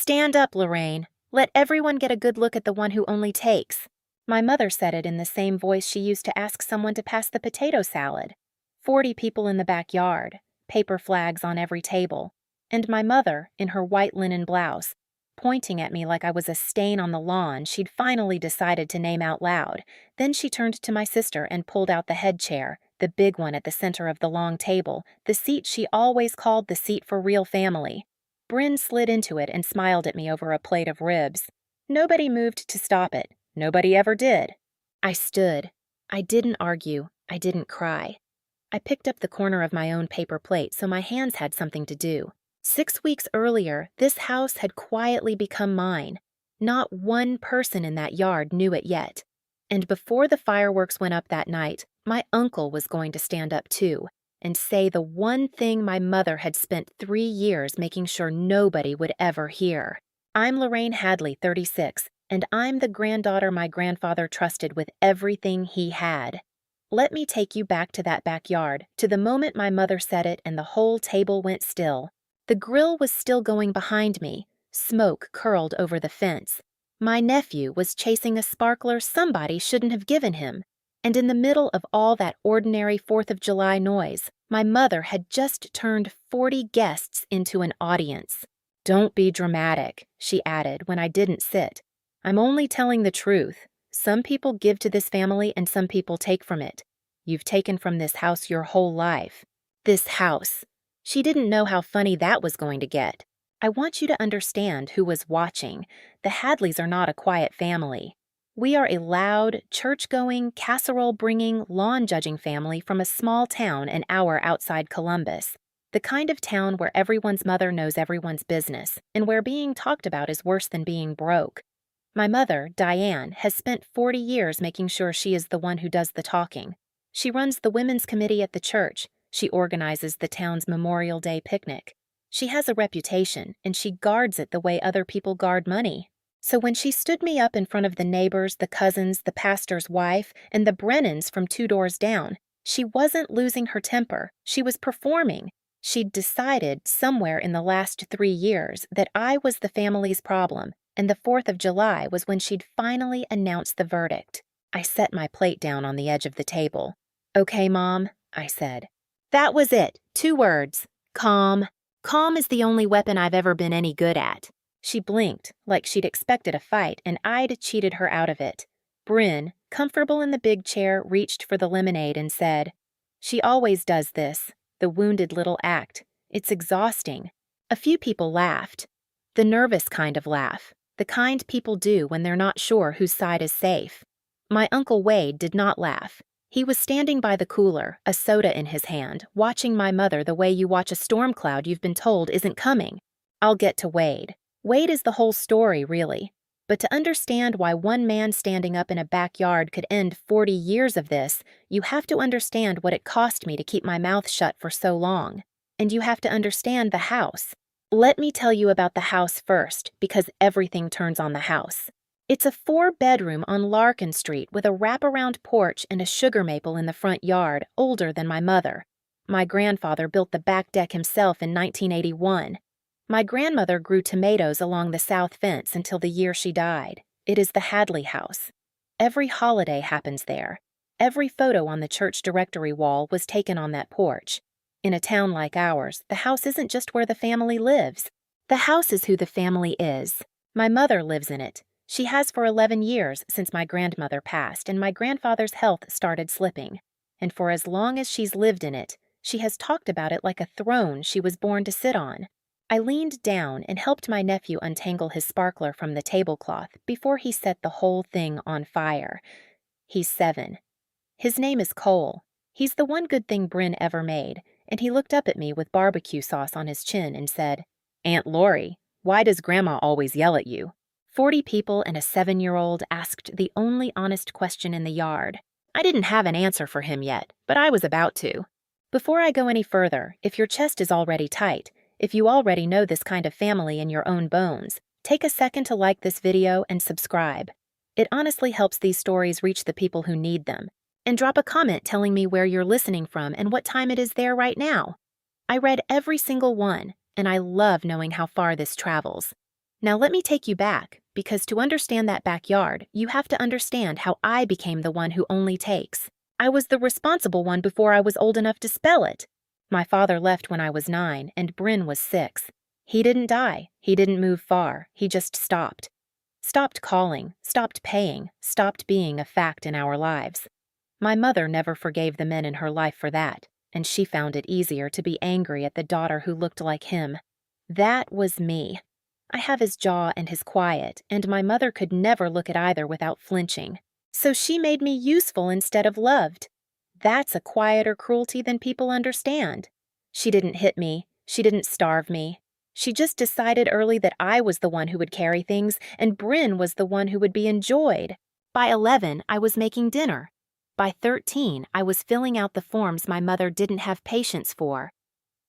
Stand up, Lorraine. Let everyone get a good look at the one who only takes. My mother said it in the same voice she used to ask someone to pass the potato salad. 40 people in the backyard, paper flags on every table, and my mother, in her white linen blouse, pointing at me like I was a stain on the lawn she'd finally decided to name out loud. Then she turned to my sister and pulled out the head chair, the big one at the center of the long table, the seat she always called the seat for real family. Brynn slid into it and smiled at me over a plate of ribs. Nobody moved to stop it. Nobody ever did. I stood. I didn't argue. I didn't cry. I picked up the corner of my own paper plate so my hands had something to do. 6 weeks earlier, this house had quietly become mine. Not one person in that yard knew it yet. And before the fireworks went up that night, my uncle was going to stand up too and say the one thing my mother had spent 3 years making sure nobody would ever hear. I'm Lorraine Hadley, 36, and I'm the granddaughter my grandfather trusted with everything he had. Let me take you back to that backyard, to the moment my mother said it and the whole table went still. The grill was still going behind me. Smoke curled over the fence. My nephew was chasing a sparkler somebody shouldn't have given him. And in the middle of all that ordinary 4th of July noise, my mother had just turned 40 guests into an audience. "Don't be dramatic," she added when I didn't sit. "I'm only telling the truth. Some people give to this family and some people take from it. You've taken from this house your whole life." This house. She didn't know how funny that was going to get. I want you to understand who was watching. The Hadleys are not a quiet family. We are a loud, church-going, casserole-bringing, lawn-judging family from a small town an hour outside Columbus. The kind of town where everyone's mother knows everyone's business, and where being talked about is worse than being broke. My mother, Diane, has spent 40 years making sure she is the one who does the talking. She runs the women's committee at the church. She organizes the town's Memorial Day picnic. She has a reputation, and she guards it the way other people guard money. So when she stood me up in front of the neighbors, the cousins, the pastor's wife, and the Brennans from 2 doors down, she wasn't losing her temper. She was performing. She'd decided somewhere in the last 3 years that I was the family's problem, and the 4th of July was when she'd finally announced the verdict. I set my plate down on the edge of the table. "Okay, Mom," I said. That was it. 2 words. Calm. Calm is the only weapon I've ever been any good at. She blinked, like she'd expected a fight, and I'd cheated her out of it. Brynn, comfortable in the big chair, reached for the lemonade and said, "She always does this, the wounded little act. It's exhausting." A few people laughed. The nervous kind of laugh, the kind people do when they're not sure whose side is safe. My Uncle Wade did not laugh. He was standing by the cooler, a soda in his hand, watching my mother the way you watch a storm cloud you've been told isn't coming. I'll get to Wade. Wade is the whole story, really. But to understand why one man standing up in a backyard could end 40 years of this, you have to understand what it cost me to keep my mouth shut for so long. And you have to understand the house. Let me tell you about the house first, because everything turns on the house. It's a 4-bedroom on Larkin Street with a wraparound porch and a sugar maple in the front yard, older than my mother. My grandfather built the back deck himself in 1981. My grandmother grew tomatoes along the south fence until the year she died. It is the Hadley house. Every holiday happens there. Every photo on the church directory wall was taken on that porch. In a town like ours, the house isn't just where the family lives. The house is who the family is. My mother lives in it. She has for 11 years since my grandmother passed and my grandfather's health started slipping. And for as long as she's lived in it, she has talked about it like a throne she was born to sit on. I leaned down and helped my nephew untangle his sparkler from the tablecloth before he set the whole thing on fire. He's 7. His name is Cole. He's the one good thing Brynn ever made, and he looked up at me with barbecue sauce on his chin and said, "Aunt Lori, why does Grandma always yell at you?" 40 people and a 7-year-old asked the only honest question in the yard. I didn't have an answer for him yet, but I was about to. Before I go any further, if your chest is already tight, if you already know this kind of family in your own bones, take a second to like this video and subscribe. It honestly helps these stories reach the people who need them. And drop a comment telling me where you're listening from and what time it is there right now. I read every single one, and I love knowing how far this travels. Now let me take you back, because to understand that backyard, you have to understand how I became the one who only takes. I was the responsible one before I was old enough to spell it. My father left when I was 9, and Brynn was 6. He didn't die. He didn't move far. He just stopped. Stopped calling, stopped paying, stopped being a fact in our lives. My mother never forgave the men in her life for that, and she found it easier to be angry at the daughter who looked like him. That was me. I have his jaw and his quiet, and my mother could never look at either without flinching. So she made me useful instead of loved. That's a quieter cruelty than people understand. She didn't hit me. She didn't starve me. She just decided early that I was the one who would carry things, and Brynn was the one who would be enjoyed. By 11, I was making dinner. By 13, I was filling out the forms my mother didn't have patience for.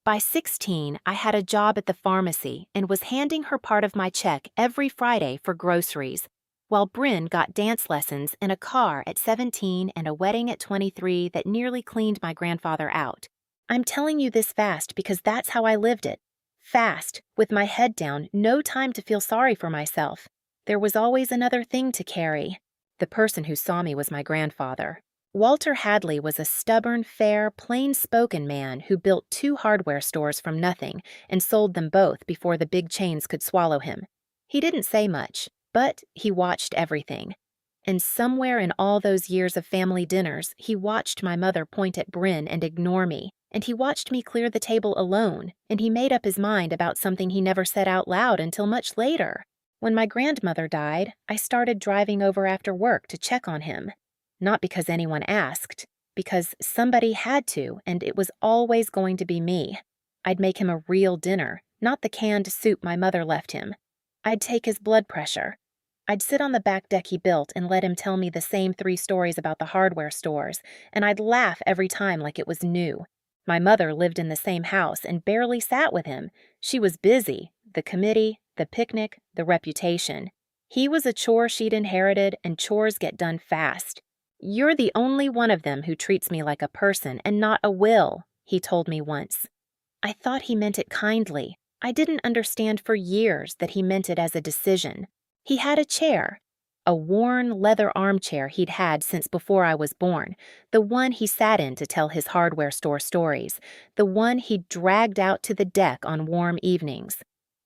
By 16, I had a job at the pharmacy and was handing her part of my check every Friday for groceries, while Brynn got dance lessons and a car at 17 and a wedding at 23 that nearly cleaned my grandfather out. I'm telling you this fast because that's how I lived it. Fast, with my head down, no time to feel sorry for myself. There was always another thing to carry. The person who saw me was my grandfather. Walter Hadley was a stubborn, fair, plain-spoken man who built 2 hardware stores from nothing and sold them both before the big chains could swallow him. He didn't say much, but he watched everything. And somewhere in all those years of family dinners, he watched my mother point at Brynn and ignore me, and he watched me clear the table alone, and he made up his mind about something he never said out loud until much later. When my grandmother died, I started driving over after work to check on him. Not because anyone asked, because somebody had to, and it was always going to be me. I'd make him a real dinner, not the canned soup my mother left him. I'd take his blood pressure. I'd sit on the back deck he built and let him tell me the same 3 stories about the hardware stores, and I'd laugh every time like it was new. My mother lived in the same house and barely sat with him. She was busy, the committee, the picnic, the reputation. He was a chore she'd inherited, and chores get done fast. "You're the only one of them who treats me like a person and not a will," he told me once. I thought he meant it kindly. I didn't understand for years that he meant it as a decision. He had a chair, a worn leather armchair he'd had since before I was born, the one he sat in to tell his hardware store stories, the one he'd dragged out to the deck on warm evenings.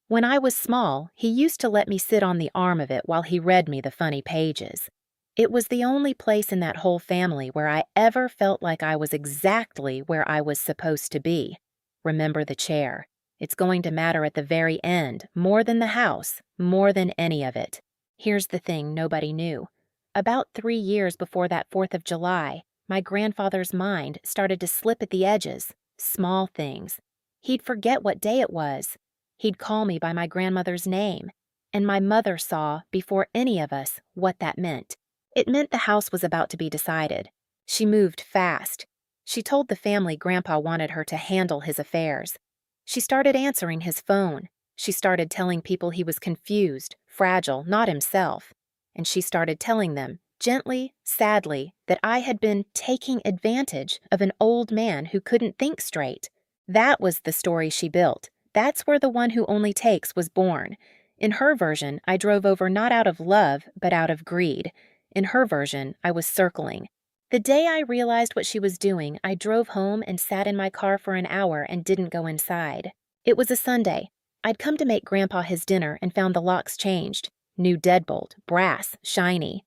When I was small, he used to let me sit on the arm of it while he read me the funny pages. It was the only place in that whole family where I ever felt like I was exactly where I was supposed to be. Remember the chair. It's going to matter at the very end, more than the house, more than any of it. Here's the thing nobody knew. About 3 years before that 4th of July, my grandfather's mind started to slip at the edges, small things. He'd forget what day it was. He'd call me by my grandmother's name, and my mother saw, before any of us, what that meant. It meant the house was about to be decided. She moved fast. She told the family Grandpa wanted her to handle his affairs. She started answering his phone. She started telling people he was confused, fragile, not himself. And she started telling them, gently, sadly, that I had been taking advantage of an old man who couldn't think straight. That was the story she built. That's where the one who only takes was born. In her version, I drove over not out of love, but out of greed. In her version, I was circling. The day I realized what she was doing, I drove home and sat in my car for an hour and didn't go inside. It was a Sunday. I'd come to make Grandpa his dinner and found the locks changed. New deadbolt, brass, shiny.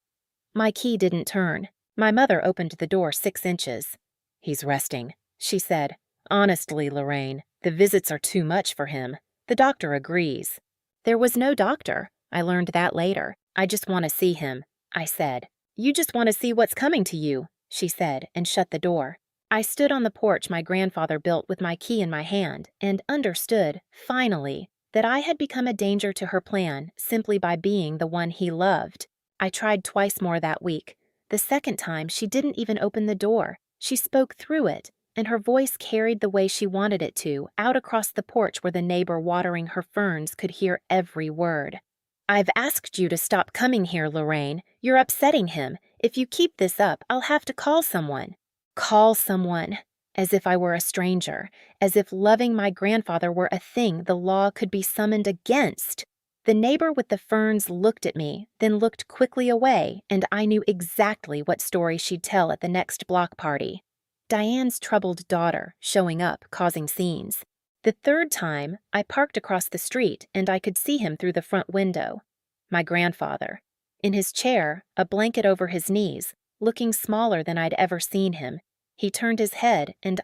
My key didn't turn. My mother opened the door 6 inches. "He's resting," she said. "Honestly, Lorraine, the visits are too much for him. The doctor agrees." There was no doctor. I learned that later. "I just want to see him," I said. "You just want to see what's coming to you," she said, and shut the door. I stood on the porch my grandfather built with my key in my hand and understood, finally, that I had become a danger to her plan simply by being the one he loved. I tried twice more that week. The second time, she didn't even open the door. She spoke through it, and her voice carried the way she wanted it to, out across the porch where the neighbor watering her ferns could hear every word. "I've asked you to stop coming here, Lorraine. You're upsetting him. If you keep this up, I'll have to call someone." Call someone. As if I were a stranger. As if loving my grandfather were a thing the law could be summoned against. The neighbor with the ferns looked at me, then looked quickly away, and I knew exactly what story she'd tell at the next block party. Diane's troubled daughter, showing up, causing scenes. The third time, I parked across the street and I could see him through the front window. My grandfather. In his chair, a blanket over his knees, looking smaller than I'd ever seen him. He turned his head and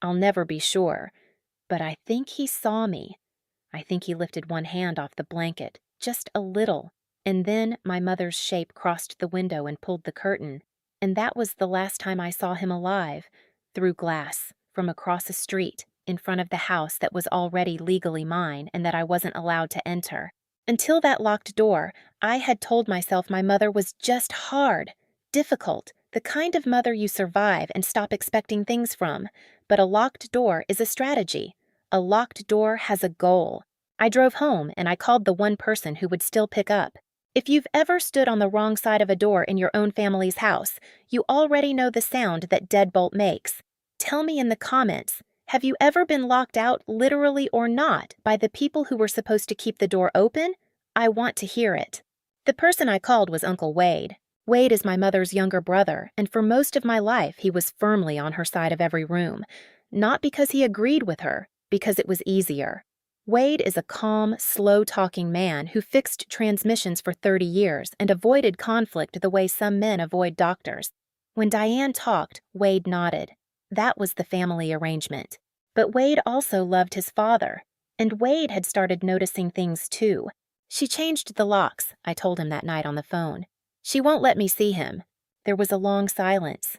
I'll never be sure, but I think he saw me. I think he lifted one hand off the blanket, just a little, and then my mother's shape crossed the window and pulled the curtain, and that was the last time I saw him alive, through glass, from across a street, in front of the house that was already legally mine and that I wasn't allowed to enter. Until that locked door, I had told myself my mother was just hard, difficult, the kind of mother you survive and stop expecting things from. But a locked door is a strategy. A locked door has a goal. I drove home and I called the one person who would still pick up. If you've ever stood on the wrong side of a door in your own family's house, you already know the sound that deadbolt makes. Tell me in the comments, have you ever been locked out, literally or not, by the people who were supposed to keep the door open? I want to hear it. The person I called was Uncle Wade. Wade is my mother's younger brother, and for most of my life he was firmly on her side of every room. Not because he agreed with her, because it was easier. Wade is a calm, slow-talking man who fixed transmissions for 30 years and avoided conflict the way some men avoid doctors. When Diane talked, Wade nodded. That was the family arrangement. But Wade also loved his father, and Wade had started noticing things too. She changed the locks, I told him that night on the phone. She won't let me see him. There was a long silence.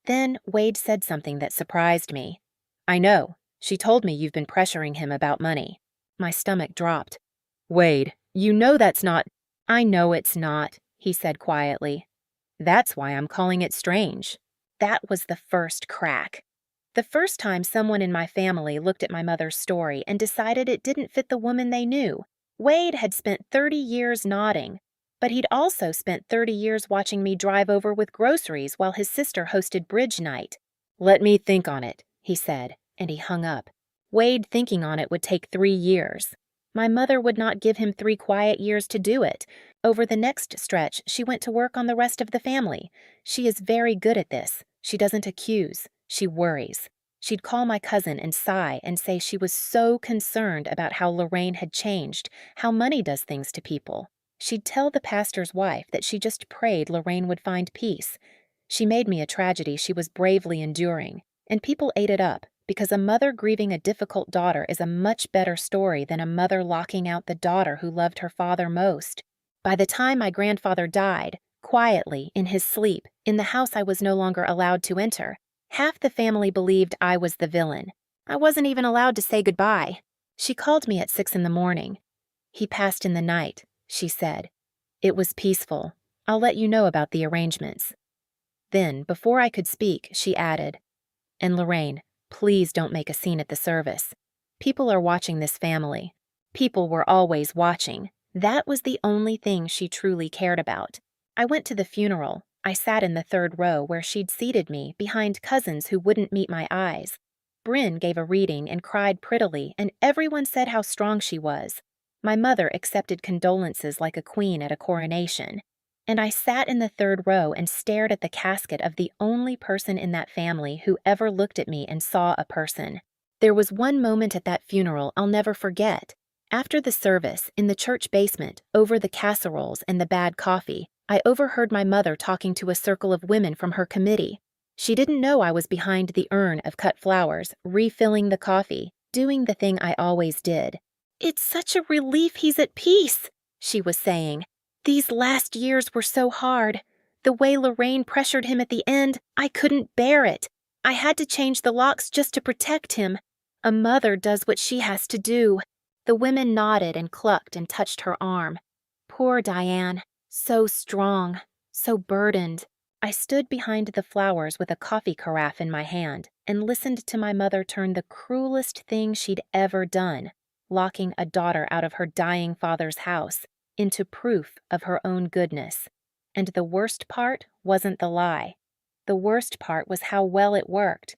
Then Wade said something that surprised me. I know. She told me you've been pressuring him about money. My stomach dropped. Wade, you know that's not— I know it's not, he said quietly. That's why I'm calling it strange. That was the first crack. The first time someone in my family looked at my mother's story and decided it didn't fit the woman they knew. Wade had spent 30 years nodding, but he'd also spent 30 years watching me drive over with groceries while his sister hosted bridge night. Let me think on it, he said, and he hung up. Wade thinking on it would take 3 years. My mother would not give him 3 quiet years to do it. Over the next stretch, she went to work on the rest of the family. She is very good at this. She doesn't accuse. She worries. She'd call my cousin and sigh and say she was so concerned about how Lorraine had changed, how money does things to people. She'd tell the pastor's wife that she just prayed Lorraine would find peace. She made me a tragedy she was bravely enduring, and people ate it up, because a mother grieving a difficult daughter is a much better story than a mother locking out the daughter who loved her father most. By the time my grandfather died, quietly, in his sleep, in the house I was no longer allowed to enter, half the family believed I was the villain. I wasn't even allowed to say goodbye. She called me at 6 a.m. He passed in the night, she said. It was peaceful. I'll let you know about the arrangements. Then, before I could speak, she added, And Lorraine, please don't make a scene at the service. People are watching this family. People were always watching. That was the only thing she truly cared about. I went to the funeral. I sat in the 3rd row where she'd seated me behind cousins who wouldn't meet my eyes. Brynn gave a reading and cried prettily, and everyone said how strong she was. My mother accepted condolences like a queen at a coronation. And I sat in the 3rd row and stared at the casket of the only person in that family who ever looked at me and saw a person. There was one moment at that funeral I'll never forget. After the service, in the church basement, over the casseroles and the bad coffee, I overheard my mother talking to a circle of women from her committee. She didn't know I was behind the urn of cut flowers, refilling the coffee, doing the thing I always did. It's such a relief he's at peace, she was saying. These last years were so hard. The way Lorraine pressured him at the end, I couldn't bear it. I had to change the locks just to protect him. A mother does what she has to do. The women nodded and clucked and touched her arm. Poor Diane. So strong, so burdened. I stood behind the flowers with a coffee carafe in my hand and listened to my mother turn the cruelest thing she'd ever done, locking a daughter out of her dying father's house, into proof of her own goodness. And the worst part wasn't the lie. The worst part was how well it worked.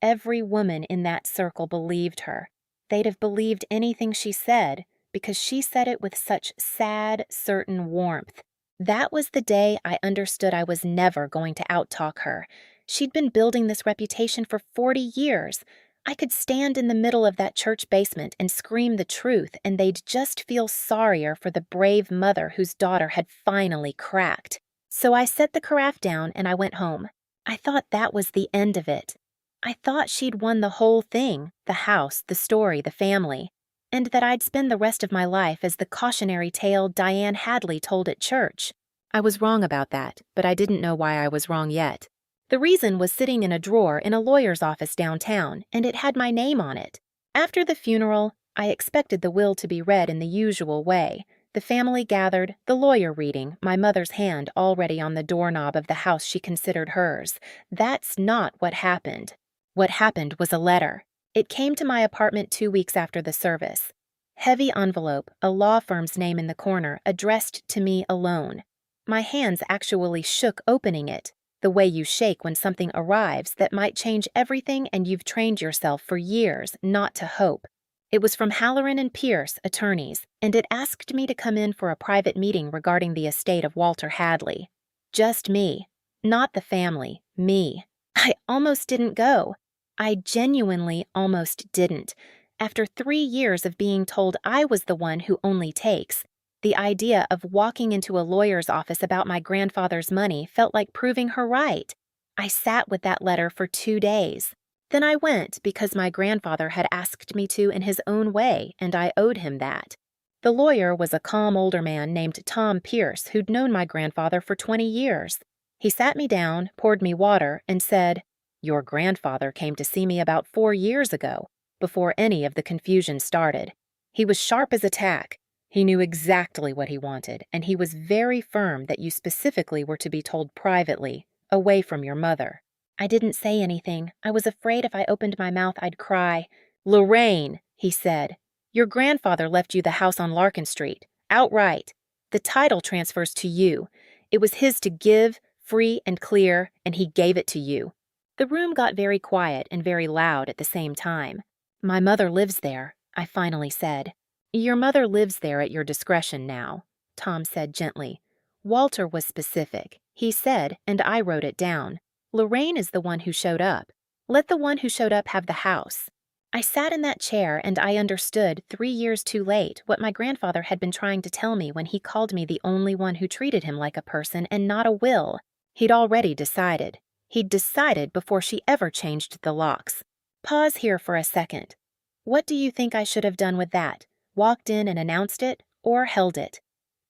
Every woman in that circle believed her. They'd have believed anything she said, because she said it with such sad, certain warmth. That was the day I understood I was never going to outtalk her. She'd been building this reputation for 40 years. I could stand in the middle of that church basement and scream the truth, and they'd just feel sorrier for the brave mother whose daughter had finally cracked. So I set the carafe down and I went home. I thought that was the end of it. I thought she'd won the whole thing, the house, the story, the family, and that I'd spend the rest of my life as the cautionary tale Diane Hadley told at church. I was wrong about that, but I didn't know why I was wrong yet. The reason was sitting in a drawer in a lawyer's office downtown, and it had my name on it. After the funeral, I expected the will to be read in the usual way. The family gathered, the lawyer reading, my mother's hand already on the doorknob of the house she considered hers. That's not what happened. What happened was a letter. It came to my apartment 2 weeks after the service. Heavy envelope, a law firm's name in the corner, addressed to me alone. My hands actually shook opening it, the way you shake when something arrives that might change everything and you've trained yourself for years not to hope. It was from Halloran and Pierce, attorneys, and it asked me to come in for a private meeting regarding the estate of Walter Hadley. Just me. Not the family. Me. I almost didn't go. I genuinely almost didn't. After 3 years of being told I was the one who only takes, the idea of walking into a lawyer's office about my grandfather's money felt like proving her right. I sat with that letter for 2 days. Then I went because my grandfather had asked me to in his own way, and I owed him that. The lawyer was a calm older man named Tom Pierce who'd known my grandfather for 20 years. He sat me down, poured me water, and said, "Your grandfather came to see me about 4 years ago, before any of the confusion started. He was sharp as a tack. He knew exactly what he wanted, and he was very firm that you specifically were to be told privately, away from your mother." I didn't say anything. I was afraid if I opened my mouth I'd cry. "Lorraine," he said, "your grandfather left you the house on Larkin Street, outright. The title transfers to you. It was his to give, free and clear, and he gave it to you." The room got very quiet and very loud at the same time. "My mother lives there," I finally said. "Your mother lives there at your discretion now," Tom said gently. Walter was specific. He said, and I wrote it down, "Lorraine is the one who showed up. Let the one who showed up have the house." I sat in that chair and I understood 3 years too late what my grandfather had been trying to tell me when he called me the only one who treated him like a person and not a will. He'd already decided. He'd decided before she ever changed the locks. Pause here for a second. What do you think I should have done with that? Walked in and announced it, or held it?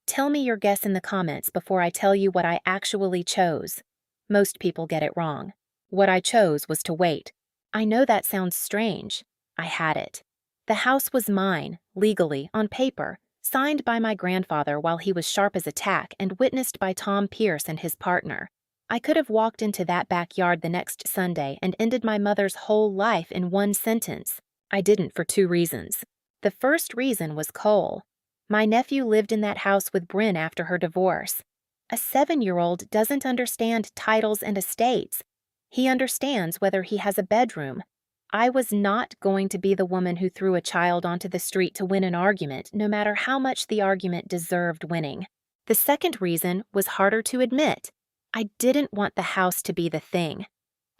Tell me your guess in the comments before I tell you what I actually chose. Most people get it wrong. What I chose was to wait. I know that sounds strange. I had it. The house was mine, legally, on paper, signed by my grandfather while he was sharp as a tack and witnessed by Tom Pierce and his partner. I could have walked into that backyard the next Sunday and ended my mother's whole life in one sentence. I didn't for 2 reasons. The first reason was Cole. My nephew lived in that house with Brynn after her divorce. A 7-year-old doesn't understand titles and estates. He understands whether he has a bedroom. I was not going to be the woman who threw a child onto the street to win an argument, no matter how much the argument deserved winning. The second reason was harder to admit. I didn't want the house to be the thing.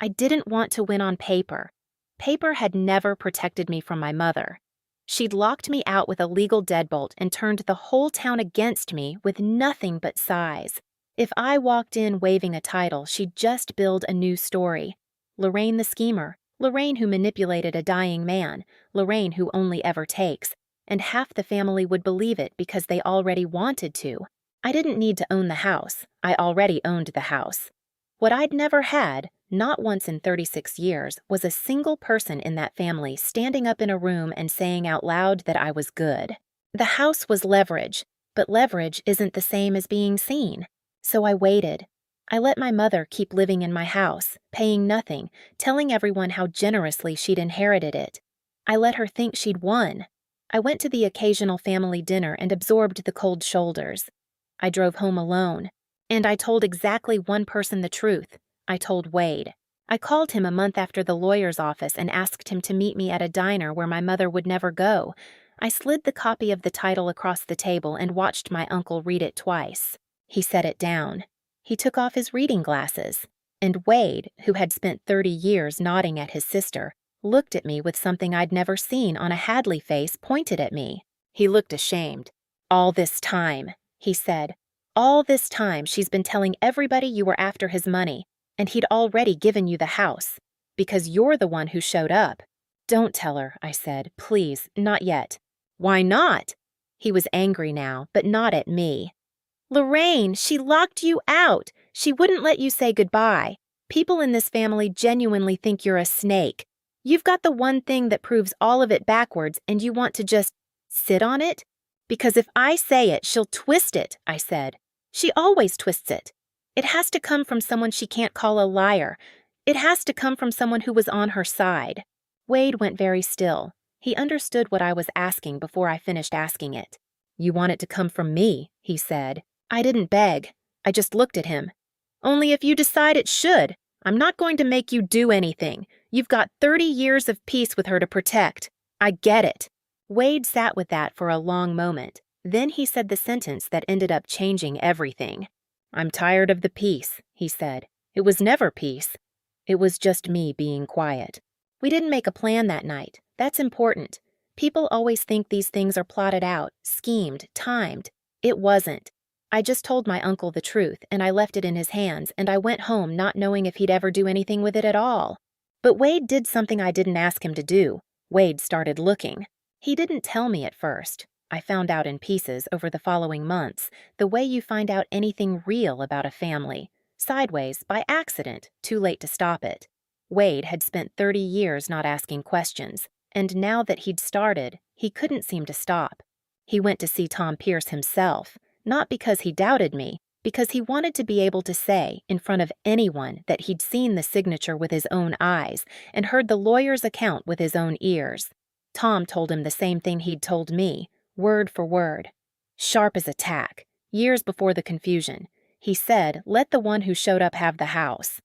I didn't want to win on paper. Paper had never protected me from my mother. She'd locked me out with a legal deadbolt and turned the whole town against me with nothing but sighs. If I walked in waving a title, she'd just build a new story. Lorraine the schemer, Lorraine who manipulated a dying man, Lorraine who only ever takes, and half the family would believe it because they already wanted to. I didn't need to own the house. I already owned the house. What I'd never had, not once in 36 years, was a single person in that family standing up in a room and saying out loud that I was good. The house was leverage, but leverage isn't the same as being seen. So I waited. I let my mother keep living in my house, paying nothing, telling everyone how generously she'd inherited it. I let her think she'd won. I went to the occasional family dinner and absorbed the cold shoulders. I drove home alone. And I told exactly one person the truth. I told Wade. I called him a month after the lawyer's office and asked him to meet me at a diner where my mother would never go. I slid the copy of the title across the table and watched my uncle read it twice. He set it down. He took off his reading glasses. And Wade, who had spent 30 years nodding at his sister, looked at me with something I'd never seen on a Hadley face pointed at me. He looked ashamed. "All this time," he said. "All this time she's been telling everybody you were after his money, and he'd already given you the house. Because you're the one who showed up." "Don't tell her," I said. "Please, not yet." "Why not?" He was angry now, but not at me. "Lorraine, she locked you out. She wouldn't let you say goodbye. People in this family genuinely think you're a snake. You've got the one thing that proves all of it backwards, and you want to just sit on it? Because if I say it, she'll twist it," I said. "She always twists it. It has to come from someone she can't call a liar. It has to come from someone who was on her side." Wade went very still. He understood what I was asking before I finished asking it. "You want it to come from me," he said. I didn't beg. I just looked at him. "Only if you decide it should. I'm not going to make you do anything. You've got 30 years of peace with her to protect. I get it." Wade sat with that for a long moment. Then he said the sentence that ended up changing everything. "I'm tired of the peace," he said. "It was never peace. It was just me being quiet." We didn't make a plan that night. That's important. People always think these things are plotted out, schemed, timed. It wasn't. I just told my uncle the truth, and I left it in his hands, and I went home not knowing if he'd ever do anything with it at all. But Wade did something I didn't ask him to do. Wade started looking. He didn't tell me at first. I found out in pieces over the following months, the way you find out anything real about a family. Sideways, by accident, too late to stop it. Wade had spent 30 years not asking questions, and now that he'd started, he couldn't seem to stop. He went to see Tom Pierce himself, not because he doubted me, because he wanted to be able to say, in front of anyone, that he'd seen the signature with his own eyes and heard the lawyer's account with his own ears. Tom told him the same thing he'd told me, word for word. Sharp as a tack, years before the confusion. He said, "Let the one who showed up have the house."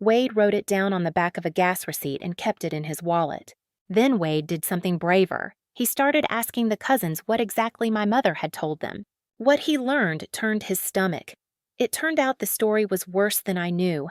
Wade wrote it down on the back of a gas receipt and kept it in his wallet. Then Wade did something braver. He started asking the cousins what exactly my mother had told them. What he learned turned his stomach. It turned out the story was worse than I knew.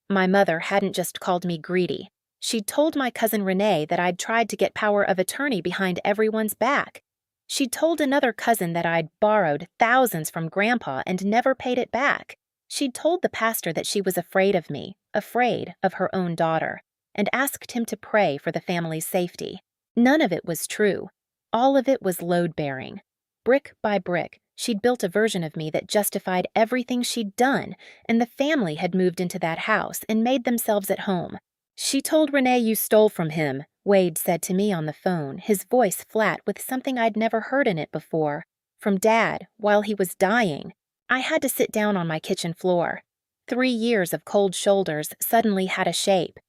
My mother hadn't just called me greedy. She'd told my cousin Renee that I'd tried to get power of attorney behind everyone's back. She'd told another cousin that I'd borrowed thousands from Grandpa and never paid it back. She'd told the pastor that she was afraid of me, afraid of her own daughter, and asked him to pray for the family's safety. None of it was true. All of it was load-bearing. Brick by brick, she'd built a version of me that justified everything she'd done, and the family had moved into that house and made themselves at home. "She told Renee you stole from him," Wade said to me on the phone, his voice flat with something I'd never heard in it before. "From Dad, while he was dying." I had to sit down on my kitchen floor. 3 years of cold shoulders suddenly had a shape.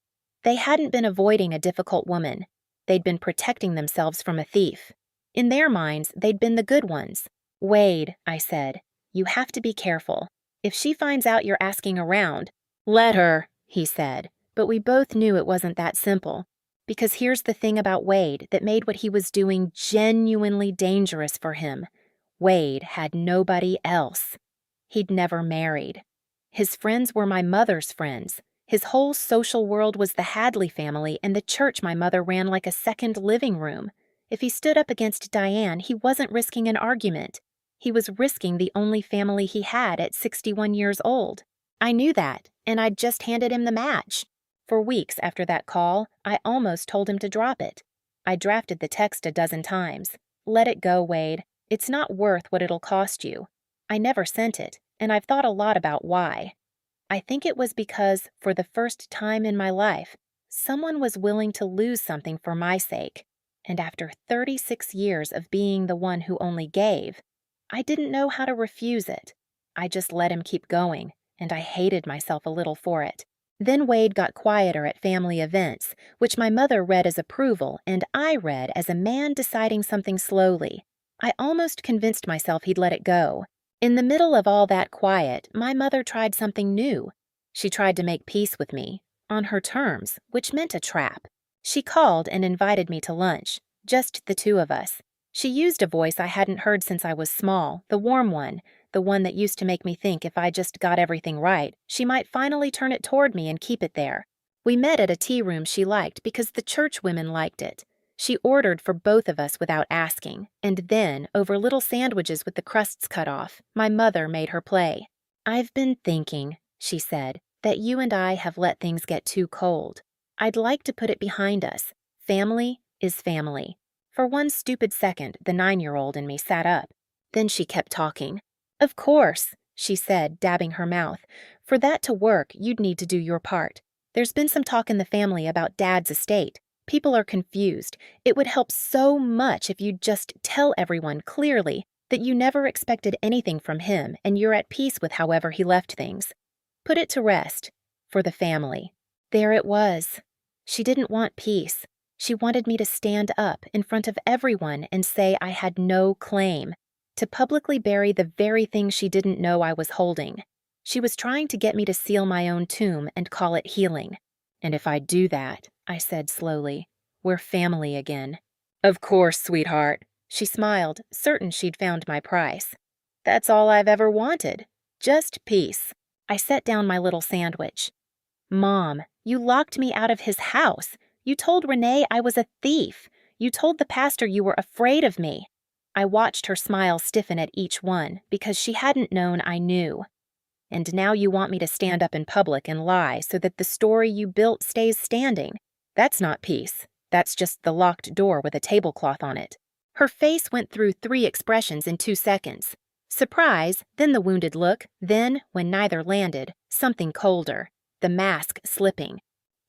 They hadn't been avoiding a difficult woman. They'd been protecting themselves from a thief. In their minds, they'd been the good ones. "Wade," I said, "you have to be careful. If she finds out you're asking around—" "Let her," he said, but we both knew it wasn't that simple. Because here's the thing about Wade that made what he was doing genuinely dangerous for him. Wade had nobody else. He'd never married. His friends were my mother's friends. His whole social world was the Hadley family and the church my mother ran like a second living room. If he stood up against Diane, he wasn't risking an argument. He was risking the only family he had at 61 years old. I knew that, and I'd just handed him the match. For weeks after that call, I almost told him to drop it. I drafted the text a dozen times. "Let it go, Wade. It's not worth what it'll cost you." I never sent it, and I've thought a lot about why. I think it was because, for the first time in my life, someone was willing to lose something for my sake. And after 36 years of being the one who only gave, I didn't know how to refuse it. I just let him keep going, and I hated myself a little for it. Then Wade got quieter at family events, which my mother read as approval and I read as a man deciding something slowly. I almost convinced myself he'd let it go. In the middle of all that quiet, my mother tried something new. She tried to make peace with me, on her terms, which meant a trap. She called and invited me to lunch, just the two of us. She used a voice I hadn't heard since I was small, the warm one, the one that used to make me think if I just got everything right, she might finally turn it toward me and keep it there. We met at a tea room she liked because the church women liked it. She ordered for both of us without asking, and then, over little sandwiches with the crusts cut off, my mother made her play. "I've been thinking," she said, "that you and I have let things get too cold. I'd like to put it behind us. Family is family." For one stupid second, the 9-year-old in me sat up. Then she kept talking. "Of course," she said, dabbing her mouth. "For that to work, you'd need to do your part. There's been some talk in the family about Dad's estate. People are confused. It would help so much if you'd just tell everyone clearly that you never expected anything from him and you're at peace with however he left things. Put it to rest. For the family." There it was. She didn't want peace. She wanted me to stand up in front of everyone and say I had no claim, to publicly bury the very thing she didn't know I was holding. She was trying to get me to seal my own tomb and call it healing. "And if I do that," I said slowly, "we're family again." "Of course, sweetheart." She smiled, certain she'd found my price. "That's all I've ever wanted. Just peace." I set down my little sandwich. "Mom, you locked me out of his house. You told Renee I was a thief. You told the pastor you were afraid of me." I watched her smile stiffen at each one because she hadn't known I knew. "And now you want me to stand up in public and lie so that the story you built stays standing. That's not peace. That's just the locked door with a tablecloth on it." Her face went through 3 expressions in 2 seconds. Surprise, then the wounded look, then, when neither landed, something colder, the mask slipping.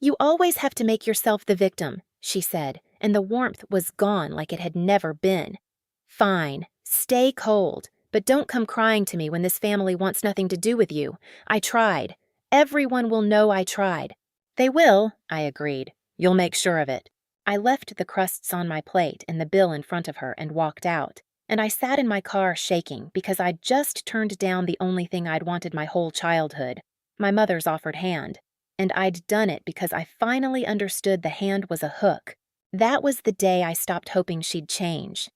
"You always have to make yourself the victim," she said, and the warmth was gone like it had never been. "Fine, stay cold, but don't come crying to me when this family wants nothing to do with you. I tried. Everyone will know I tried." "They will," I agreed. "You'll make sure of it." I left the crusts on my plate and the bill in front of her and walked out, and I sat in my car shaking because I'd just turned down the only thing I'd wanted my whole childhood, my mother's offered hand, and I'd done it because I finally understood the hand was a hook. That was the day I stopped hoping she'd change.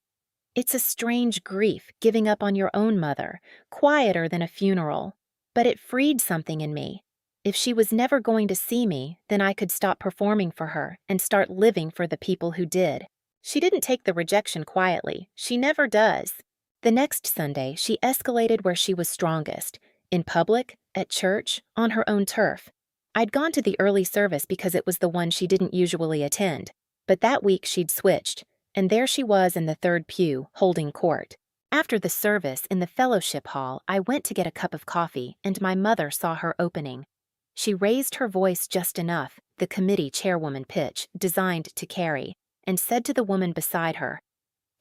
It's a strange grief, giving up on your own mother, quieter than a funeral, but it freed something in me. If she was never going to see me, then I could stop performing for her and start living for the people who did. She didn't take the rejection quietly. She never does. The next Sunday, she escalated where she was strongest, in public, at church, on her own turf. I'd gone to the early service because it was the one she didn't usually attend, but that week she'd switched, and there she was in the 3rd pew, holding court. After the service, in the fellowship hall, I went to get a cup of coffee, and my mother saw her opening. She raised her voice just enough, the committee chairwoman pitch, designed to carry, and said to the woman beside her,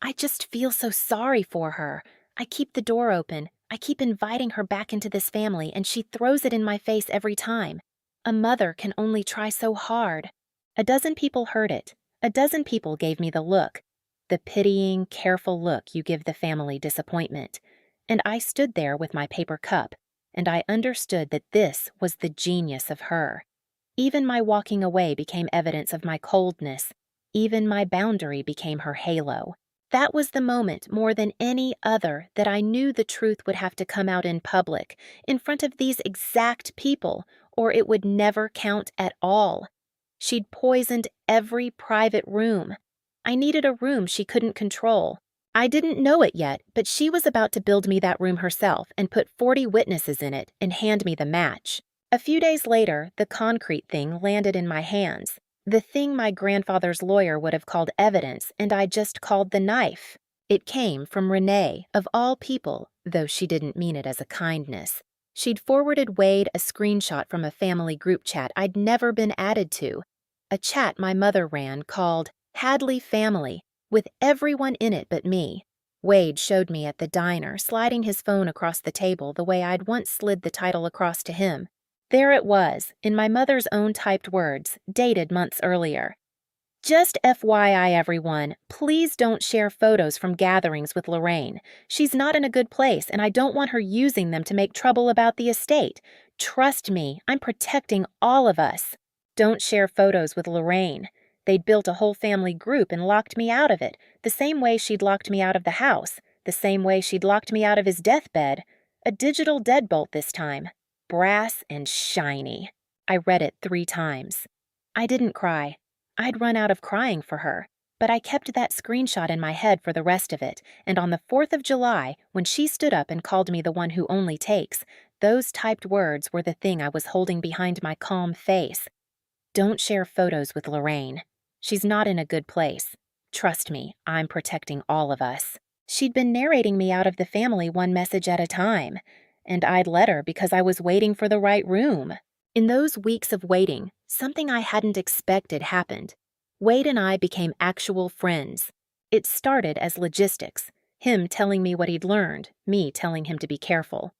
"I just feel so sorry for her. I keep the door open. I keep inviting her back into this family, and she throws it in my face every time. A mother can only try so hard." A dozen people heard it. A dozen people gave me the look, the pitying, careful look you give the family disappointment. And I stood there with my paper cup, and I understood that this was the genius of her. Even my walking away became evidence of my coldness. Even my boundary became her halo. That was the moment, more than any other, that I knew the truth would have to come out in public, in front of these exact people, or it would never count at all. She'd poisoned every private room. I needed a room she couldn't control. I didn't know it yet, but she was about to build me that room herself and put 40 witnesses in it and hand me the match. A few days later, the concrete thing landed in my hands. The thing my grandfather's lawyer would have called evidence, and I just called the knife. It came from Renee, of all people, though she didn't mean it as a kindness. She'd forwarded Wade a screenshot from a family group chat I'd never been added to. A chat my mother ran called Hadley Family, with everyone in it but me. Wade showed me at the diner, sliding his phone across the table the way I'd once slid the title across to him. There it was, in my mother's own typed words, dated months earlier. "Just FYI, everyone, please don't share photos from gatherings with Lorraine. She's not in a good place, and I don't want her using them to make trouble about the estate. Trust me, I'm protecting all of us. Don't share photos with Lorraine. They'd built a whole family group and locked me out of it. The same way she'd locked me out of the house, the same way she'd locked me out of his deathbed. A digital deadbolt this time. Brass and shiny. I read it 3 times. I didn't cry. I'd run out of crying for her. But I kept that screenshot in my head for the rest of it, and on the 4th of July, when she stood up and called me the one who only takes, those typed words were the thing I was holding behind my calm face. Don't share photos with Lorraine. She's not in a good place. Trust me, I'm protecting all of us. She'd been narrating me out of the family one message at a time, and I'd let her because I was waiting for the right room. In those weeks of waiting, something I hadn't expected happened. Wade and I became actual friends. It started as logistics, him telling me what he'd learned, me telling him to be careful.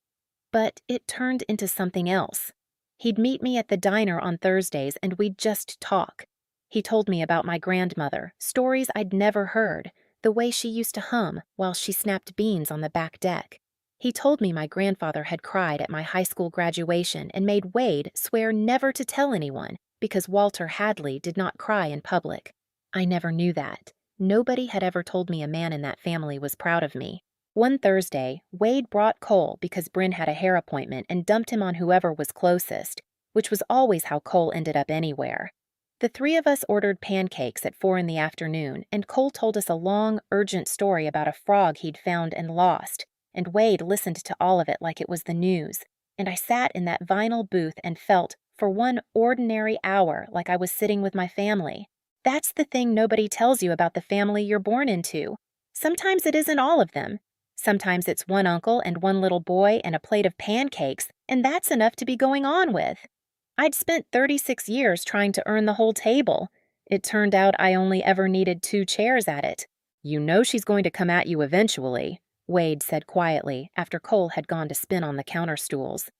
But it turned into something else. He'd meet me at the diner on Thursdays and we'd just talk. He told me about my grandmother, stories I'd never heard, the way she used to hum while she snapped beans on the back deck. He told me my grandfather had cried at my high school graduation and made Wade swear never to tell anyone because Walter Hadley did not cry in public. I never knew that. Nobody had ever told me a man in that family was proud of me. One Thursday, Wade brought Cole because Brynn had a hair appointment and dumped him on whoever was closest, which was always how Cole ended up anywhere. The 3 of us ordered pancakes at 4 in the afternoon, and Cole told us a long, urgent story about a frog he'd found and lost, and Wade listened to all of it like it was the news, and I sat in that vinyl booth and felt, for one ordinary hour, like I was sitting with my family. That's the thing nobody tells you about the family you're born into. Sometimes it isn't all of them. Sometimes it's one uncle and one little boy and a plate of pancakes, and that's enough to be going on with. I'd spent 36 years trying to earn the whole table. It turned out I only ever needed 2 chairs at it. "You know she's going to come at you eventually," Wade said quietly after Cole had gone to spin on the counter stools.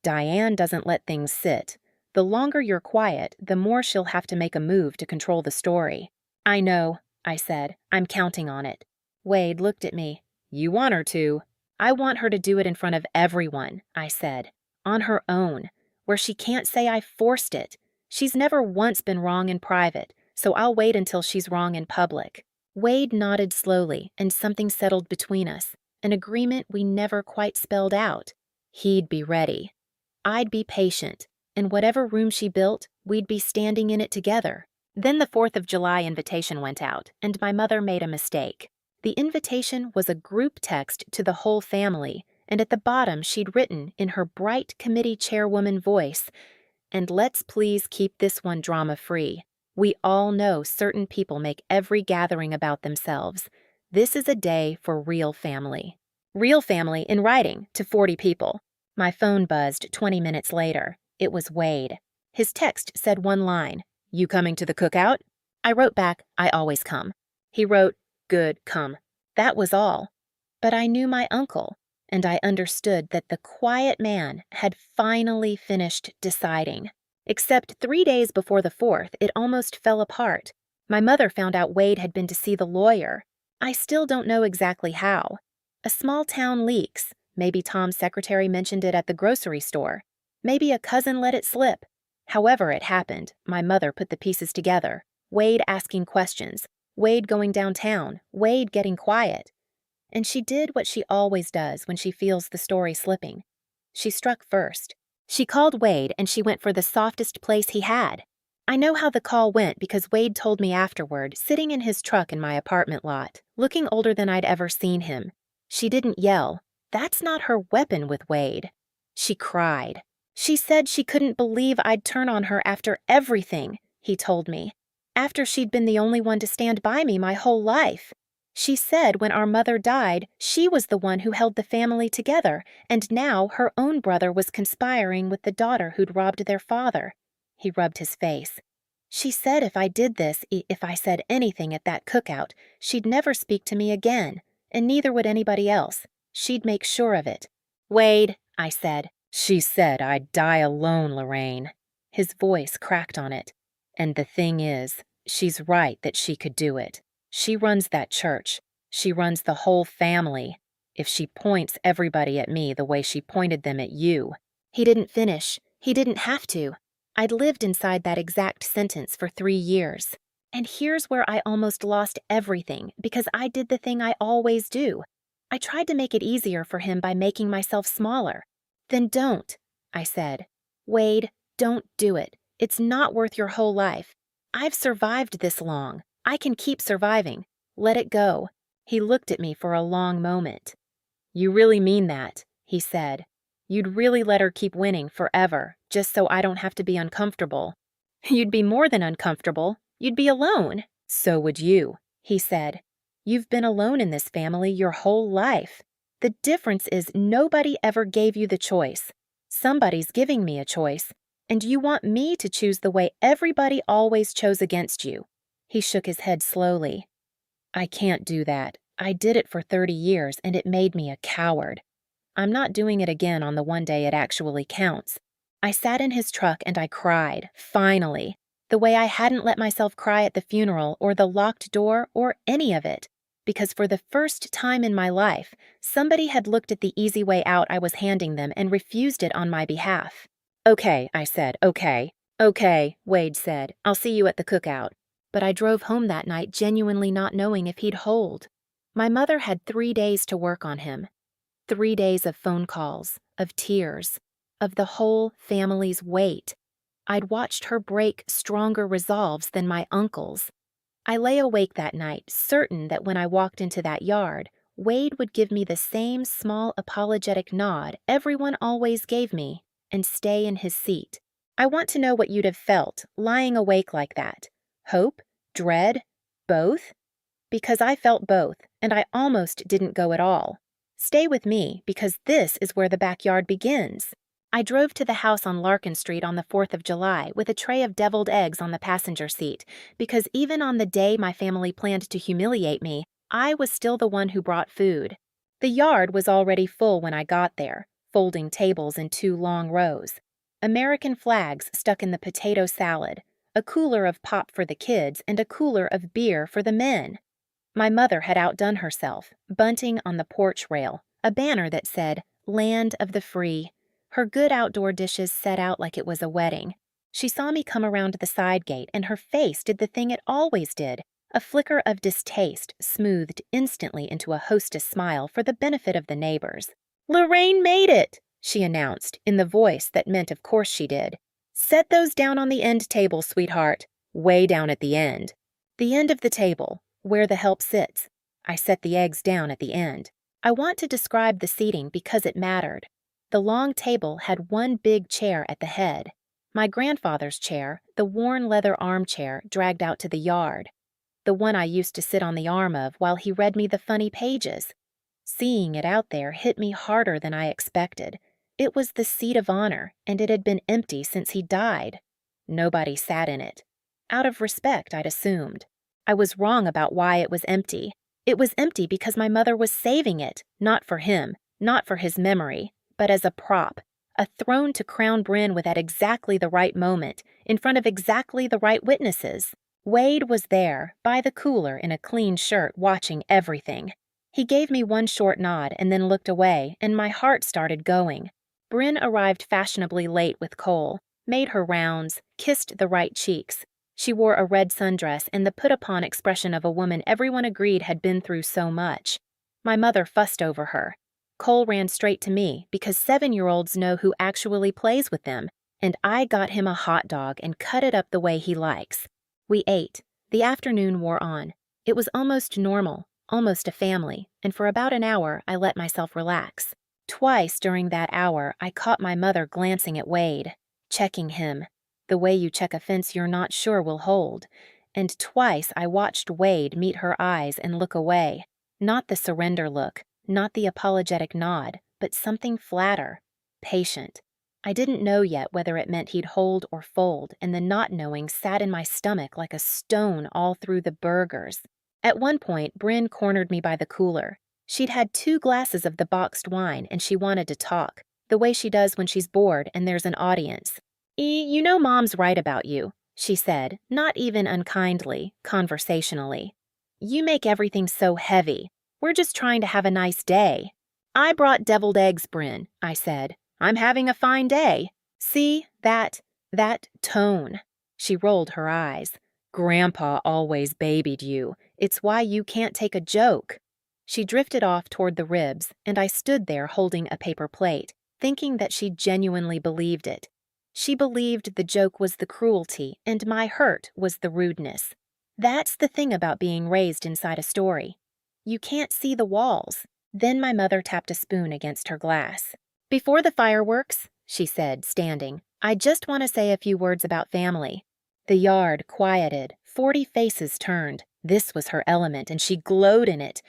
"Diane doesn't let things sit. The longer you're quiet, the more she'll have to make a move to control the story." "I know," I said. "I'm counting on it." Wade looked at me. "You want her to." "I want her to do it in front of everyone," I said. "On her own, where she can't say I forced it. She's never once been wrong in private, so I'll wait until she's wrong in public." Wade nodded slowly, and something settled between us, an agreement we never quite spelled out. He'd be ready. I'd be patient, and whatever room she built, we'd be standing in it together. Then the 4th of July invitation went out, and my mother made a mistake. The invitation was a group text to the whole family, and at the bottom she'd written in her bright committee chairwoman voice, "And let's please keep this one drama-free. We all know certain people make every gathering about themselves. This is a day for real family." Real family in writing to 40 people. My phone buzzed 20 minutes later. It was Wade. His text said one line, "You coming to the cookout?" I wrote back, "I always come." He wrote, "Good, come." That was all. But I knew my uncle, and I understood that the quiet man had finally finished deciding. Except 3 days before the 4th, it almost fell apart. My mother found out Wade had been to see the lawyer. I still don't know exactly how. A small town leaks. Maybe Tom's secretary mentioned it at the grocery store. Maybe a cousin let it slip. However it happened, my mother put the pieces together. Wade asking questions. Wade going downtown. Wade getting quiet. And she did what she always does when she feels the story slipping. She struck first. She called Wade and she went for the softest place he had. I know how the call went because Wade told me afterward, sitting in his truck in my apartment lot, looking older than I'd ever seen him. She didn't yell. That's not her weapon with Wade. She cried. She said she couldn't believe I'd turn on her after everything, he told me. After she'd been the only one to stand by me my whole life. She said when our mother died, she was the one who held the family together, and now her own brother was conspiring with the daughter who'd robbed their father. He rubbed his face. She said if I did this, if I said anything at that cookout, she'd never speak to me again, and neither would anybody else. She'd make sure of it. "Wade," I said. "She said I'd die alone, Lorraine." His voice cracked on it. "And the thing is, she's right that she could do it. She runs that church. She runs the whole family. If she points everybody at me the way she pointed them at you." He didn't finish. He didn't have to. I'd lived inside that exact sentence for 3 years. And here's where I almost lost everything because I did the thing I always do. I tried to make it easier for him by making myself smaller. Then don't, I said. Wade, don't do it. It's not worth your whole life. I've survived this long. I can keep surviving. Let it go. He looked at me for a long moment. You really mean that, he said. You'd really let her keep winning forever, just so I don't have to be uncomfortable. You'd be more than uncomfortable. You'd be alone. So would you, he said. You've been alone in this family your whole life. The difference is nobody ever gave you the choice. Somebody's giving me a choice, and you want me to choose the way everybody always chose against you. He shook his head slowly. I can't do that. I did it for 30 years, and it made me a coward. I'm not doing it again on the one day it actually counts. I sat in his truck and I cried, finally, the way I hadn't let myself cry at the funeral or the locked door or any of it, because for the first time in my life, somebody had looked at the easy way out I was handing them and refused it on my behalf. Okay, I said, okay. Okay, Wade said, I'll see you at the cookout. But I drove home that night genuinely not knowing if he'd hold. My mother had 3 days to work on him. 3 days of phone calls, of tears, of the whole family's weight. I'd watched her break stronger resolves than my uncle's. I lay awake that night, certain that when I walked into that yard, Wade would give me the same small apologetic nod everyone always gave me and stay in his seat. I want to know what you'd have felt, lying awake like that. Hope? Dread? Both? Because I felt both, and I almost didn't go at all. Stay with me, because this is where the backyard begins. I drove to the house on Larkin Street on the 4th of July with a tray of deviled eggs on the passenger seat, because even on the day my family planned to humiliate me, I was still the one who brought food. The yard was already full when I got there, folding tables in 2 long rows. American flags stuck in the potato salad, a cooler of pop for the kids, and a cooler of beer for the men. My mother had outdone herself, bunting on the porch rail, a banner that said, Land of the Free. Her good outdoor dishes set out like it was a wedding. She saw me come around the side gate, and her face did the thing it always did, a flicker of distaste smoothed instantly into a hostess smile for the benefit of the neighbors. Lorraine made it, she announced, in the voice that meant of course she did. Set those down on the end table, sweetheart. Way down at the end. The end of the table, where the help sits. I set the eggs down at the end. I want to describe the seating because it mattered. The long table had one big chair at the head. My grandfather's chair, the worn leather armchair, dragged out to the yard. The one I used to sit on the arm of while he read me the funny pages. Seeing it out there hit me harder than I expected. It was the seat of honor, and it had been empty since he died. Nobody sat in it. Out of respect, I'd assumed. I was wrong about why it was empty. It was empty because my mother was saving it, not for him, not for his memory, but as a prop, a throne to crown Brynn with at exactly the right moment, in front of exactly the right witnesses. Wade was there, by the cooler in a clean shirt, watching everything. He gave me one short nod and then looked away, and my heart started going. Brynn arrived fashionably late with Cole, made her rounds, kissed the right cheeks. She wore a red sundress and the put-upon expression of a woman everyone agreed had been through so much. My mother fussed over her. Cole ran straight to me because 7-year-olds know who actually plays with them, and I got him a hot dog and cut it up the way he likes. We ate. The afternoon wore on. It was almost normal, almost a family, and for about an hour I let myself relax. Twice during that hour I caught my mother glancing at Wade, checking him, the way you check a fence you're not sure will hold, and twice I watched Wade meet her eyes and look away, not the surrender look, not the apologetic nod, but something flatter, patient. I didn't know yet whether it meant he'd hold or fold, and the not knowing sat in my stomach like a stone all through the burgers. At one point, Brynn cornered me by the cooler. She'd had 2 glasses of the boxed wine, and she wanted to talk, the way she does when she's bored and there's an audience. You know Mom's right about you, she said, not even unkindly, conversationally. You make everything so heavy. We're just trying to have a nice day. I brought deviled eggs, Brynn, I said. I'm having a fine day. See, that tone. She rolled her eyes. Grandpa always babied you. It's why you can't take a joke. She drifted off toward the ribs, and I stood there holding a paper plate, thinking that she genuinely believed it. She believed the joke was the cruelty, and my hurt was the rudeness. That's the thing about being raised inside a story. You can't see the walls. Then my mother tapped a spoon against her glass. Before the fireworks, she said, standing, I just want to say a few words about family. The yard quieted. 40 faces turned. This was her element, and she glowed in it.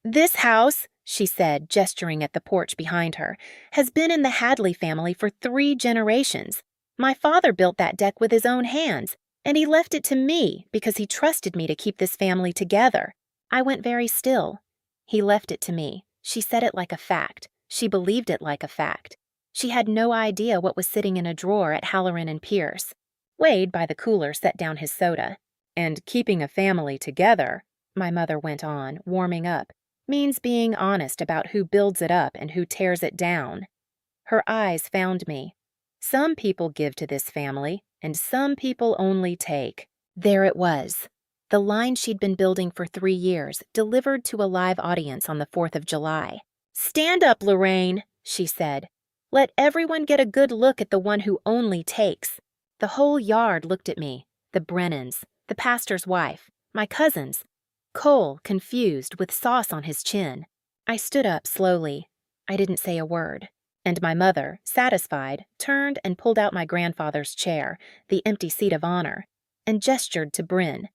This house, she said, gesturing at the porch behind her, has been in the Hadley family for 3 generations. My father built that deck with his own hands, and he left it to me because he trusted me to keep this family together. I went very still. He left it to me. She said it like a fact. She believed it like a fact. She had no idea what was sitting in a drawer at Halloran and Pierce. Wade, by the cooler, set down his soda. And keeping a family together, my mother went on, warming up, means being honest about who builds it up and who tears it down. Her eyes found me. Some people give to this family, and some people only take. There it was. The line she'd been building for 3 years, delivered to a live audience on the 4th of July. Stand up, Lorraine, she said. Let everyone get a good look at the one who only takes. The whole yard looked at me. The Brynnons, the pastor's wife, my cousins. Cole, confused, with sauce on his chin. I stood up slowly. I didn't say a word. And my mother, satisfied, turned and pulled out my grandfather's chair, the empty seat of honor, and gestured to Brynn.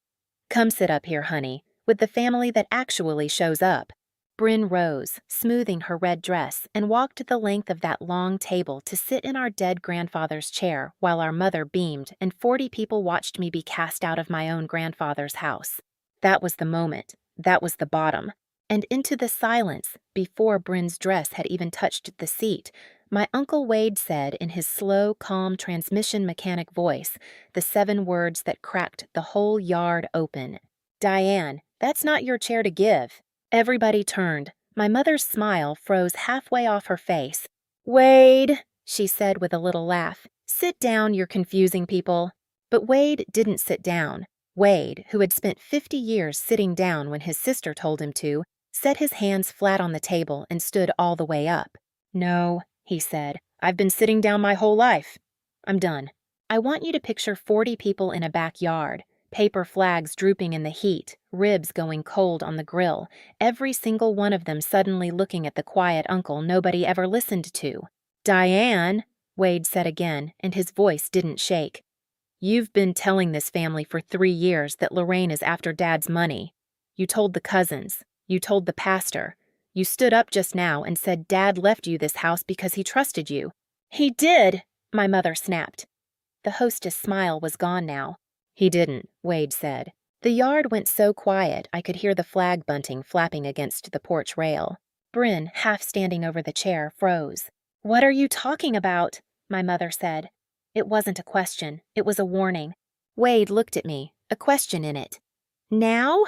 Come sit up here, honey, with the family that actually shows up. Brynn rose, smoothing her red dress, and walked the length of that long table to sit in our dead grandfather's chair while our mother beamed and 40 people watched me be cast out of my own grandfather's house. That was the moment. That was the bottom. And into the silence, before Brynn's dress had even touched the seat, my Uncle Wade said in his slow, calm transmission mechanic voice the 7 words that cracked the whole yard open. Diane, that's not your chair to give. Everybody turned. My mother's smile froze halfway off her face. Wade, she said with a little laugh. Sit down, you're confusing people. But Wade didn't sit down. Wade, who had spent 50 years sitting down when his sister told him to, set his hands flat on the table and stood all the way up. No, he said, I've been sitting down my whole life. I'm done. I want you to picture 40 people in a backyard. Paper flags drooping in the heat, ribs going cold on the grill, every single one of them suddenly looking at the quiet uncle nobody ever listened to. Diane, Wade said again, and his voice didn't shake. You've been telling this family for 3 years that Lorraine is after Dad's money. You told the cousins. You told the pastor. You stood up just now and said Dad left you this house because he trusted you. He did, my mother snapped. The hostess' smile was gone now. He didn't, Wade said. The yard went so quiet I could hear the flag bunting flapping against the porch rail. Brynn, half standing over the chair, froze. What are you talking about? My mother said. It wasn't a question. It was a warning. Wade looked at me, a question in it. Now?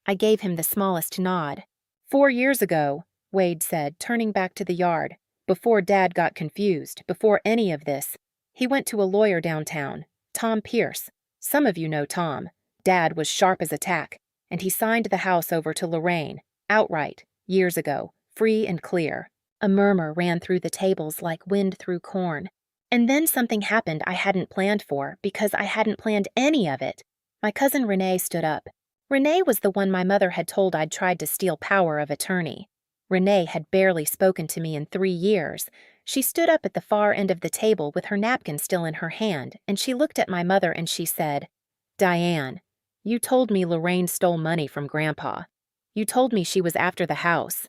I gave him the smallest nod. 4 years ago, Wade said, turning back to the yard. Before Dad got confused, before any of this. He went to a lawyer downtown, Tom Pierce. Some of you know Tom. Dad was sharp as a tack, and he signed the house over to Lorraine, outright, years ago, free and clear. A murmur ran through the tables like wind through corn. And then something happened I hadn't planned for because I hadn't planned any of it. My cousin Renee stood up. Renee was the one my mother had told I'd tried to steal power of attorney. Renee had barely spoken to me in 3 years. She stood up at the far end of the table with her napkin still in her hand, and she looked at my mother and she said, Diane, you told me Lorraine stole money from Grandpa. You told me she was after the house.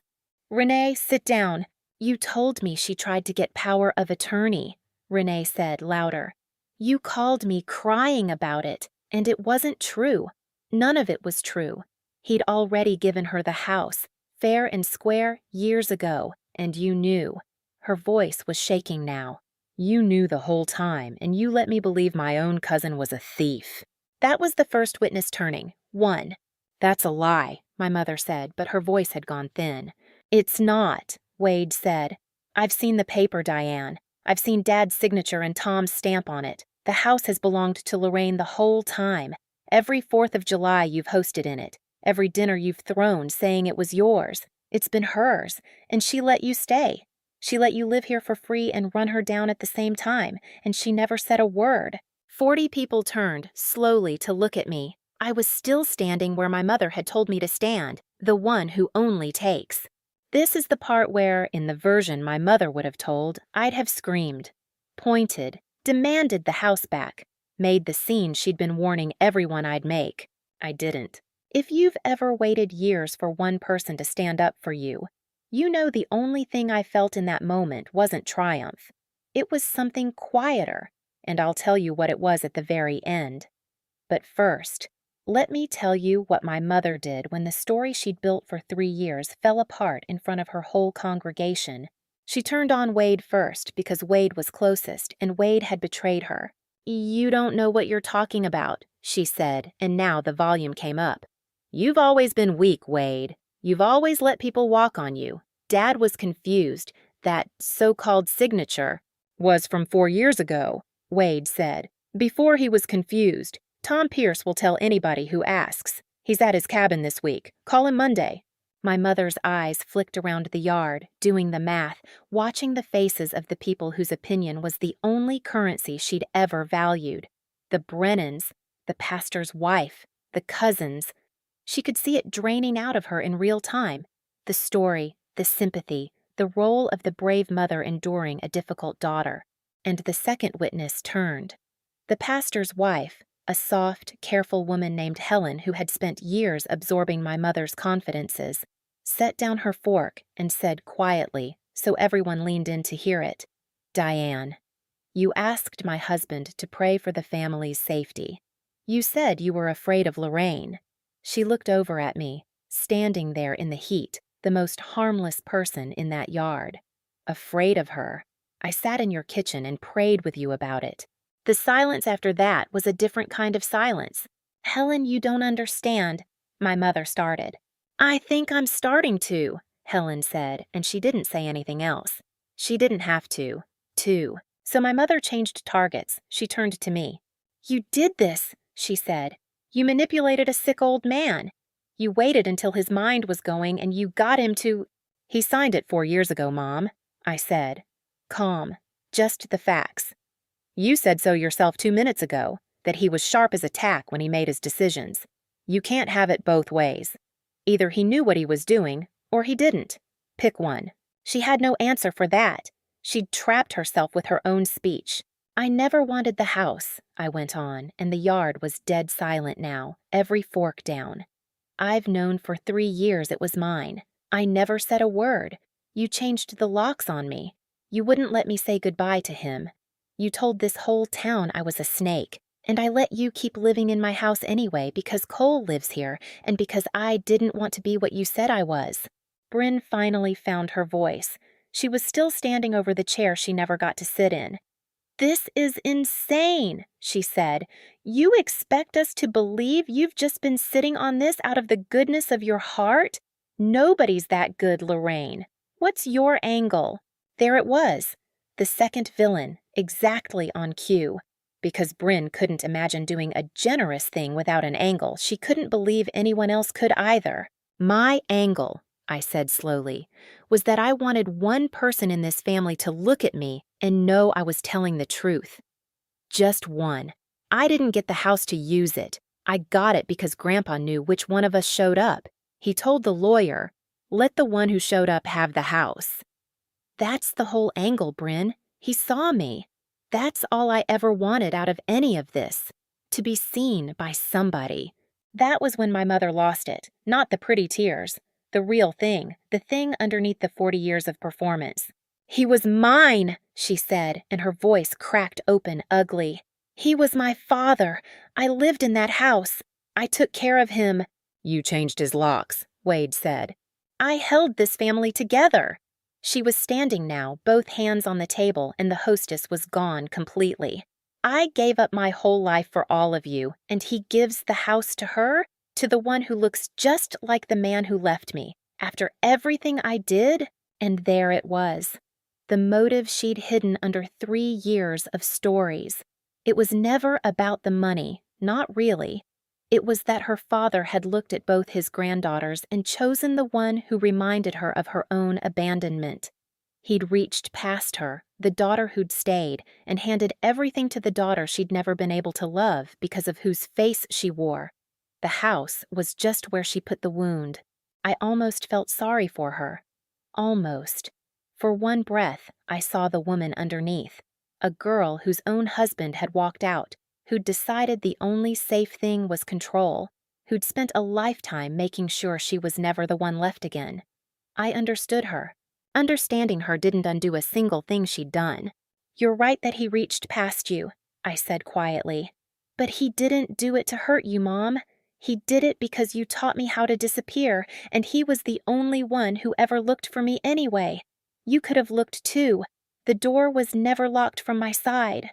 Renee, sit down. You told me she tried to get power of attorney, Renee said louder. You called me crying about it, and it wasn't true. None of it was true. He'd already given her the house, fair and square, years ago, and you knew. Her voice was shaking now. You knew the whole time, and you let me believe my own cousin was a thief. That was the first witness turning. 1. That's a lie, my mother said, but her voice had gone thin. It's not, Wade said. I've seen the paper, Diane. I've seen Dad's signature and Tom's stamp on it. The house has belonged to Lorraine the whole time. Every 4th of July you've hosted in it. Every dinner you've thrown saying it was yours. It's been hers, and she let you stay. She let you live here for free and run her down at the same time, and she never said a word. 40 people turned, slowly, to look at me. I was still standing where my mother had told me to stand, the one who only takes. This is the part where, in the version my mother would have told, I'd have screamed, pointed, demanded the house back, made the scene she'd been warning everyone I'd make. I didn't. If you've ever waited years for one person to stand up for you, you know the only thing I felt in that moment wasn't triumph. It was something quieter, and I'll tell you what it was at the very end. But first, let me tell you what my mother did when the story she'd built for 3 years fell apart in front of her whole congregation. She turned on Wade first because Wade was closest and Wade had betrayed her. "You don't know what you're talking about," she said, and now the volume came up. "You've always been weak, Wade. You've always let people walk on you. Dad was confused. That so-called signature was from 4 years ago," Wade said. "Before he was confused. Tom Pierce will tell anybody who asks. He's at his cabin this week. Call him Monday." My mother's eyes flicked around the yard, doing the math, watching the faces of the people whose opinion was the only currency she'd ever valued. The Brynnons, the pastor's wife, the cousins. She could see it draining out of her in real time. The story, the sympathy, the role of the brave mother enduring a difficult daughter. And the second witness turned. The pastor's wife, a soft, careful woman named Helen who had spent years absorbing my mother's confidences, set down her fork and said quietly, so everyone leaned in to hear it, "Diane, you asked my husband to pray for the family's safety. You said you were afraid of Lorraine." She looked over at me, standing there in the heat, the most harmless person in that yard. "Afraid of her? I sat in your kitchen and prayed with you about it." The silence after that was a different kind of silence. "Helen, you don't understand," my mother started. "I think I'm starting to," Helen said, and she didn't say anything else. She didn't have to, too. So my mother changed targets. She turned to me. "You did this," she said. "You manipulated a sick old man. You waited until his mind was going and you got him to—" "He signed it 4 years ago, Mom," I said. Calm. Just the facts. "You said so yourself 2 minutes ago, that he was sharp as a tack when he made his decisions. You can't have it both ways. Either he knew what he was doing, or he didn't. Pick one." She had no answer for that. She'd trapped herself with her own speech. "I never wanted the house," I went on, and the yard was dead silent now, every fork down. "I've known for 3 years it was mine. I never said a word. You changed the locks on me. You wouldn't let me say goodbye to him. You told this whole town I was a snake, and I let you keep living in my house anyway because Cole lives here and because I didn't want to be what you said I was." Brynn finally found her voice. She was still standing over the chair she never got to sit in. "This is insane," she said. "You expect us to believe you've just been sitting on this out of the goodness of your heart? Nobody's that good, Lorraine. What's your angle?" There it was. The second villain, exactly on cue. Because Brynn couldn't imagine doing a generous thing without an angle, she couldn't believe anyone else could either. "My angle," I said slowly, "was that I wanted one person in this family to look at me and know I was telling the truth. Just one. I didn't get the house to use it. I got it because Grandpa knew which one of us showed up. He told the lawyer, 'Let the one who showed up have the house.' That's the whole angle, Brynn. He saw me. That's all I ever wanted out of any of this. To be seen by somebody." That was when my mother lost it, not the pretty tears. The real thing, the thing underneath the 40 years of performance. "He was mine," she said, and her voice cracked open ugly. "He was my father. I lived in that house. I took care of him." "You changed his locks," Wade said. "I held this family together." She was standing now, both hands on the table, and the hostess was gone completely. "I gave up my whole life for all of you, and he gives the house to her? To the one who looks just like the man who left me, after everything I did?" And there it was. The motive she'd hidden under 3 years of stories. It was never about the money, not really. It was that her father had looked at both his granddaughters and chosen the one who reminded her of her own abandonment. He'd reached past her, the daughter who'd stayed, and handed everything to the daughter she'd never been able to love because of whose face she wore. The house was just where she put the wound. I almost felt sorry for her. Almost. For one breath, I saw the woman underneath. A girl whose own husband had walked out, who'd decided the only safe thing was control, who'd spent a lifetime making sure she was never the one left again. I understood her. Understanding her didn't undo a single thing she'd done. "You're right that he reached past you," I said quietly. "But he didn't do it to hurt you, Mom. He did it because you taught me how to disappear, and he was the only one who ever looked for me anyway. You could have looked too. The door was never locked from my side."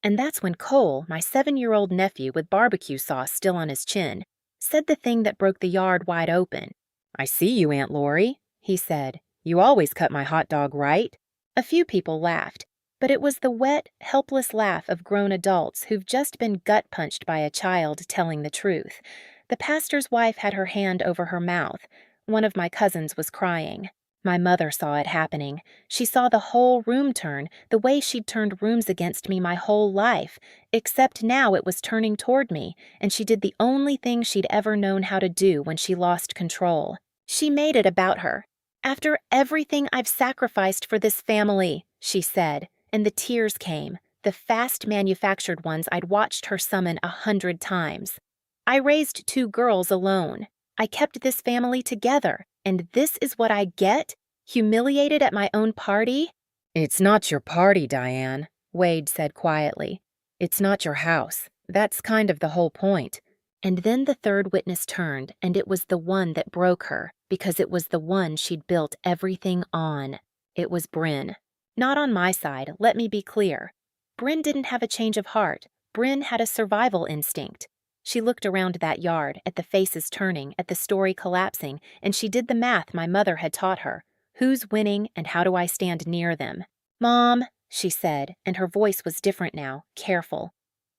And that's when Cole, my 7-year-old nephew with barbecue sauce still on his chin, said the thing that broke the yard wide open. "I see you, Aunt Lori," he said. "You always cut my hot dog right." A few people laughed, but it was the wet, helpless laugh of grown adults who've just been gut-punched by a child telling the truth. The pastor's wife had her hand over her mouth. One of my cousins was crying. My mother saw it happening. She saw the whole room turn, the way she'd turned rooms against me my whole life, except now it was turning toward me, and she did the only thing she'd ever known how to do when she lost control. She made it about her. "After everything I've sacrificed for this family," she said, and the tears came, the fast manufactured ones I'd watched her summon 100 times. "I raised 2 girls alone. I kept this family together, and this is what I get? Humiliated at my own party?" "It's not your party, Diane," Wade said quietly. "It's not your house. That's kind of the whole point." And then the third witness turned, and it was the one that broke her, because it was the one she'd built everything on. It was Brynn. Not on my side, let me be clear. Brynn didn't have a change of heart. Brynn had a survival instinct. She looked around that yard, at the faces turning, at the story collapsing, and she did the math my mother had taught her. Who's winning, and how do I stand near them? "Mom," she said, and her voice was different now, careful.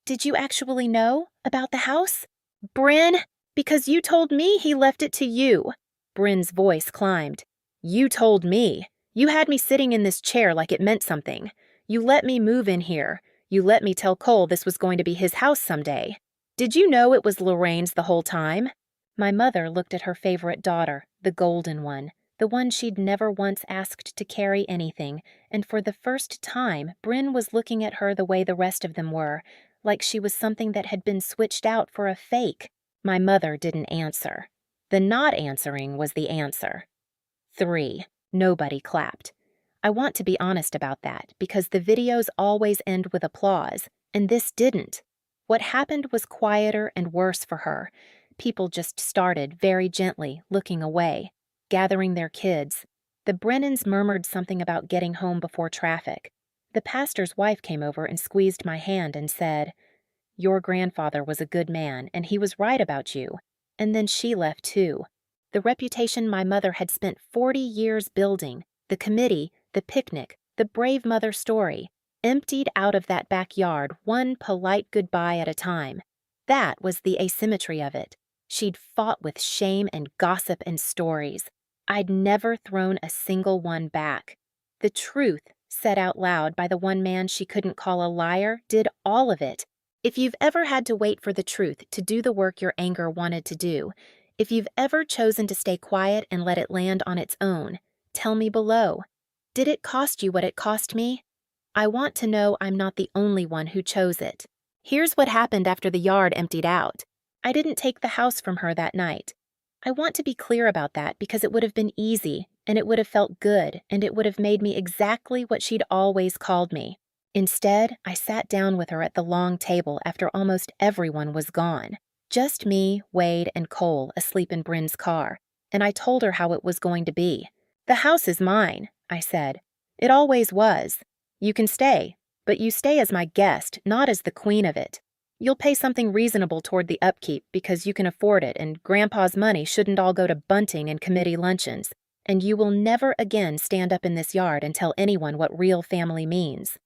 "Did you actually know about the house?" "Brynn, because you told me he left it to you." Brynn's voice climbed. "You told me. You had me sitting in this chair like it meant something. You let me move in here. You let me tell Cole this was going to be his house someday. Did you know it was Lorraine's the whole time?" My mother looked at her favorite daughter, the golden one, the one she'd never once asked to carry anything, and for the first time, Brynn was looking at her the way the rest of them were, like she was something that had been switched out for a fake. My mother didn't answer. The not answering was the answer. 3. Nobody clapped. I want to be honest about that, because the videos always end with applause, and this didn't. What happened was quieter and worse for her. People just started, very gently, looking away, gathering their kids. The Brennans murmured something about getting home before traffic. The pastor's wife came over and squeezed my hand and said, "Your grandfather was a good man, and he was right about you." And then she left too. The reputation my mother had spent 40 years building, the committee, the picnic, the brave mother story, emptied out of that backyard one polite goodbye at a time. That was the asymmetry of it. She'd fought with shame and gossip and stories. I'd never thrown a single one back. The truth, said out loud by the one man she couldn't call a liar, did all of it. If you've ever had to wait for the truth to do the work your anger wanted to do, if you've ever chosen to stay quiet and let it land on its own, tell me below. Did it cost you what it cost me? I want to know I'm not the only one who chose it. Here's what happened after the yard emptied out. I didn't take the house from her that night. I want to be clear about that because it would have been easy, and it would have felt good, and it would have made me exactly what she'd always called me. Instead, I sat down with her at the long table after almost everyone was gone. Just me, Wade, and Cole asleep in Brynn's car, and I told her how it was going to be. "The house is mine," I said. "It always was. You can stay, but you stay as my guest, not as the queen of it. You'll pay something reasonable toward the upkeep because you can afford it, and Grandpa's money shouldn't all go to bunting and committee luncheons, and you will never again stand up in this yard and tell anyone what real family means.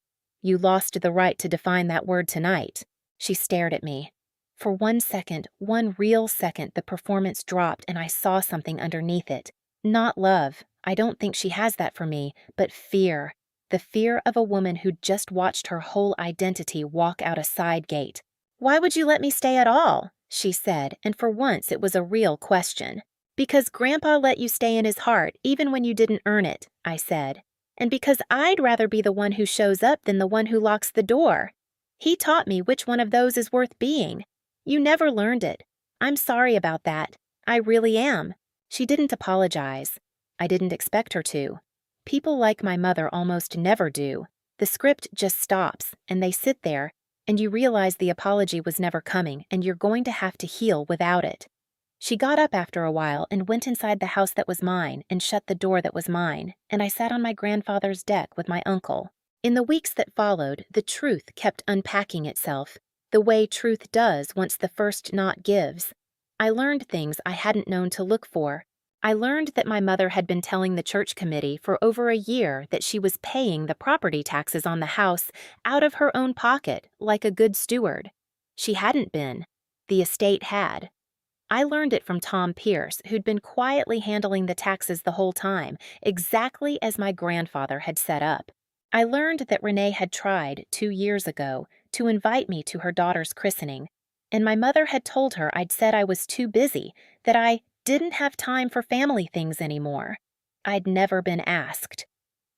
You lost the right to define that word tonight." She stared at me. For 1 second, one real second, the performance dropped and I saw something underneath it. Not love. I don't think she has that for me, but fear. The fear of a woman who'd just watched her whole identity walk out a side gate. "Why would you let me stay at all?" she said, and for once it was a real question. "Because Grandpa let you stay in his heart even when you didn't earn it," I said. "And because I'd rather be the one who shows up than the one who locks the door. He taught me which one of those is worth being. You never learned it. I'm sorry about that. I really am." She didn't apologize. I didn't expect her to. People like my mother almost never do. The script just stops, and they sit there, and you realize the apology was never coming, and you're going to have to heal without it. She got up after a while and went inside the house that was mine and shut the door that was mine, and I sat on my grandfather's deck with my uncle. In the weeks that followed, the truth kept unpacking itself, the way truth does once the first knot gives. I learned things I hadn't known to look for. I learned that my mother had been telling the church committee for over a year that she was paying the property taxes on the house out of her own pocket like a good steward. She hadn't been. The estate had. I learned it from Tom Pierce, who'd been quietly handling the taxes the whole time, exactly as my grandfather had set up. I learned that Renee had tried, 2 years ago, to invite me to her daughter's christening, and my mother had told her I'd said I was too busy, that I didn't have time for family things anymore. I'd never been asked.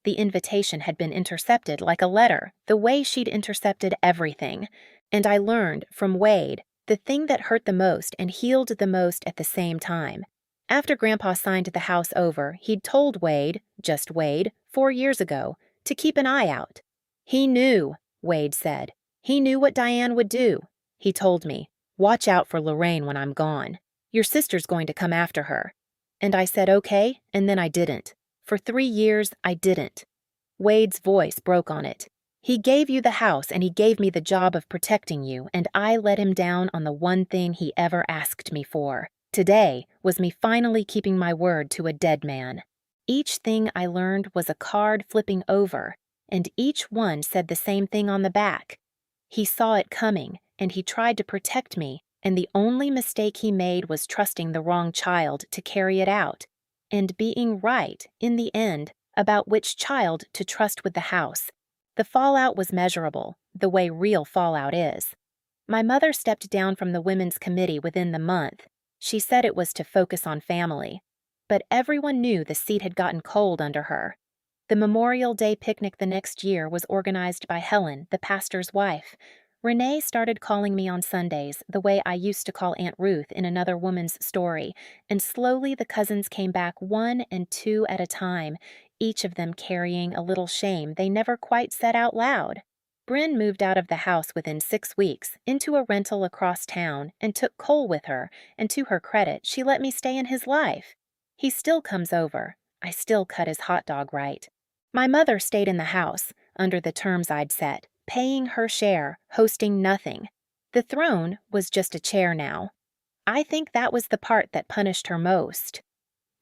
The invitation had been intercepted like a letter, the way she'd intercepted everything. And I learned from Wade the thing that hurt the most and healed the most at the same time. After Grandpa signed the house over, he'd told Wade, just Wade, 4 years ago, to keep an eye out. He knew, Wade said. He knew what Diane would do. He told me, "Watch out for Lorraine when I'm gone. Your sister's going to come after her." And I said okay, and then I didn't. For 3 years, I didn't. Wade's voice broke on it. "He gave you the house and he gave me the job of protecting you, and I let him down on the one thing he ever asked me for. Today was me finally keeping my word to a dead man." Each thing I learned was a card flipping over, and each one said the same thing on the back. He saw it coming, and he tried to protect me, and the only mistake he made was trusting the wrong child to carry it out, and being right, in the end, about which child to trust with the house. The fallout was measurable, the way real fallout is. My mother stepped down from the women's committee within the month. She said it was to focus on family. But everyone knew the seat had gotten cold under her. The Memorial Day picnic the next year was organized by Helen, the pastor's wife. Renee started calling me on Sundays the way I used to call Aunt Ruth in Another Woman's Story, and slowly the cousins came back 1 and 2 at a time, each of them carrying a little shame they never quite said out loud. Brynn moved out of the house within 6 weeks, into a rental across town, and took Cole with her, and to her credit, she let me stay in his life. He still comes over. I still cut his hot dog right. My mother stayed in the house, under the terms I'd set, paying her share, hosting nothing. The throne was just a chair now. I think that was the part that punished her most.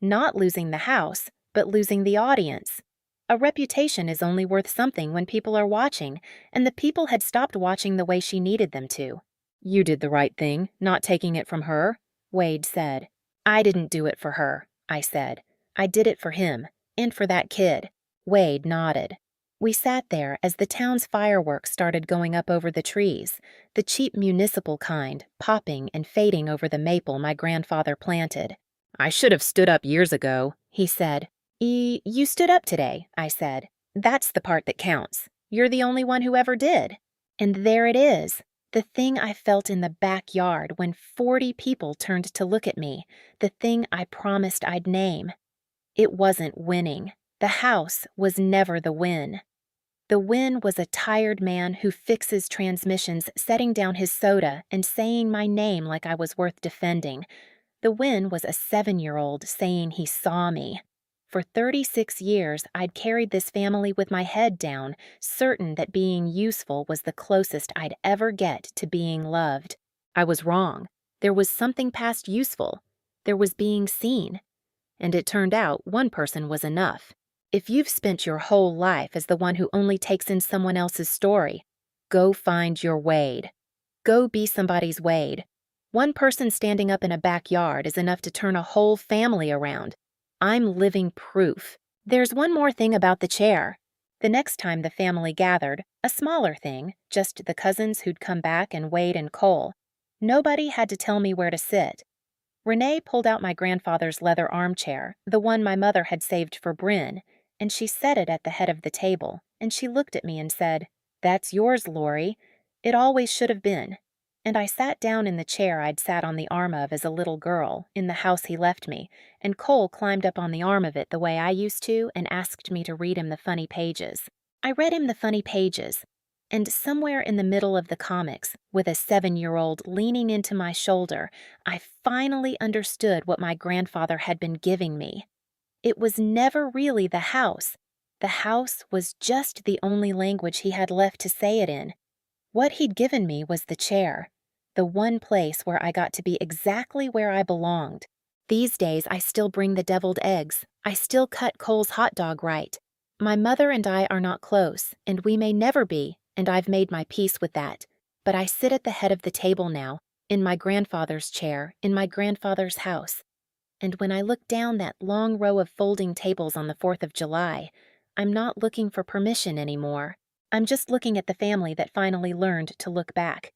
Not losing the house, but losing the audience. A reputation is only worth something when people are watching, and the people had stopped watching the way she needed them to. "You did the right thing, not taking it from her," Wade said. "I didn't do it for her," I said. "I did it for him, and for that kid." Wade nodded. We sat there as the town's fireworks started going up over the trees, the cheap municipal kind, popping and fading over the maple my grandfather planted. "I should have stood up years ago," he said. You stood up today," I said. "That's the part that counts. You're the only one who ever did." And there it is, the thing I felt in the backyard when 40 people turned to look at me, the thing I promised I'd name. It wasn't winning. The house was never the win. The win was a tired man who fixes transmissions setting down his soda and saying my name like I was worth defending. The win was a 7-year-old saying he saw me. For 36 years, I'd carried this family with my head down, certain that being useful was the closest I'd ever get to being loved. I was wrong. There was something past useful. There was being seen. And it turned out one person was enough. If you've spent your whole life as the one who only takes in someone else's story, go find your Wade. Go be somebody's Wade. One person standing up in a backyard is enough to turn a whole family around. I'm living proof. There's one more thing about the chair. The next time the family gathered, a smaller thing, just the cousins who'd come back and Wade and Cole, nobody had to tell me where to sit. Renee pulled out my grandfather's leather armchair, the one my mother had saved for Brynn, and she set it at the head of the table, and she looked at me and said, "That's yours, Lori. It always should have been." And I sat down in the chair I'd sat on the arm of as a little girl, in the house he left me, and Cole climbed up on the arm of it the way I used to and asked me to read him the funny pages. I read him the funny pages, and somewhere in the middle of the comics, with a 7-year-old leaning into my shoulder, I finally understood what my grandfather had been giving me. It was never really the house. The house was just the only language he had left to say it in. What he'd given me was the chair, the one place where I got to be exactly where I belonged. These days, I still bring the deviled eggs. I still cut Cole's hot dog right. My mother and I are not close, and we may never be, and I've made my peace with that. But I sit at the head of the table now, in my grandfather's chair, in my grandfather's house. And when I look down that long row of folding tables on the 4th of July, I'm not looking for permission anymore. I'm just looking at the family that finally learned to look back.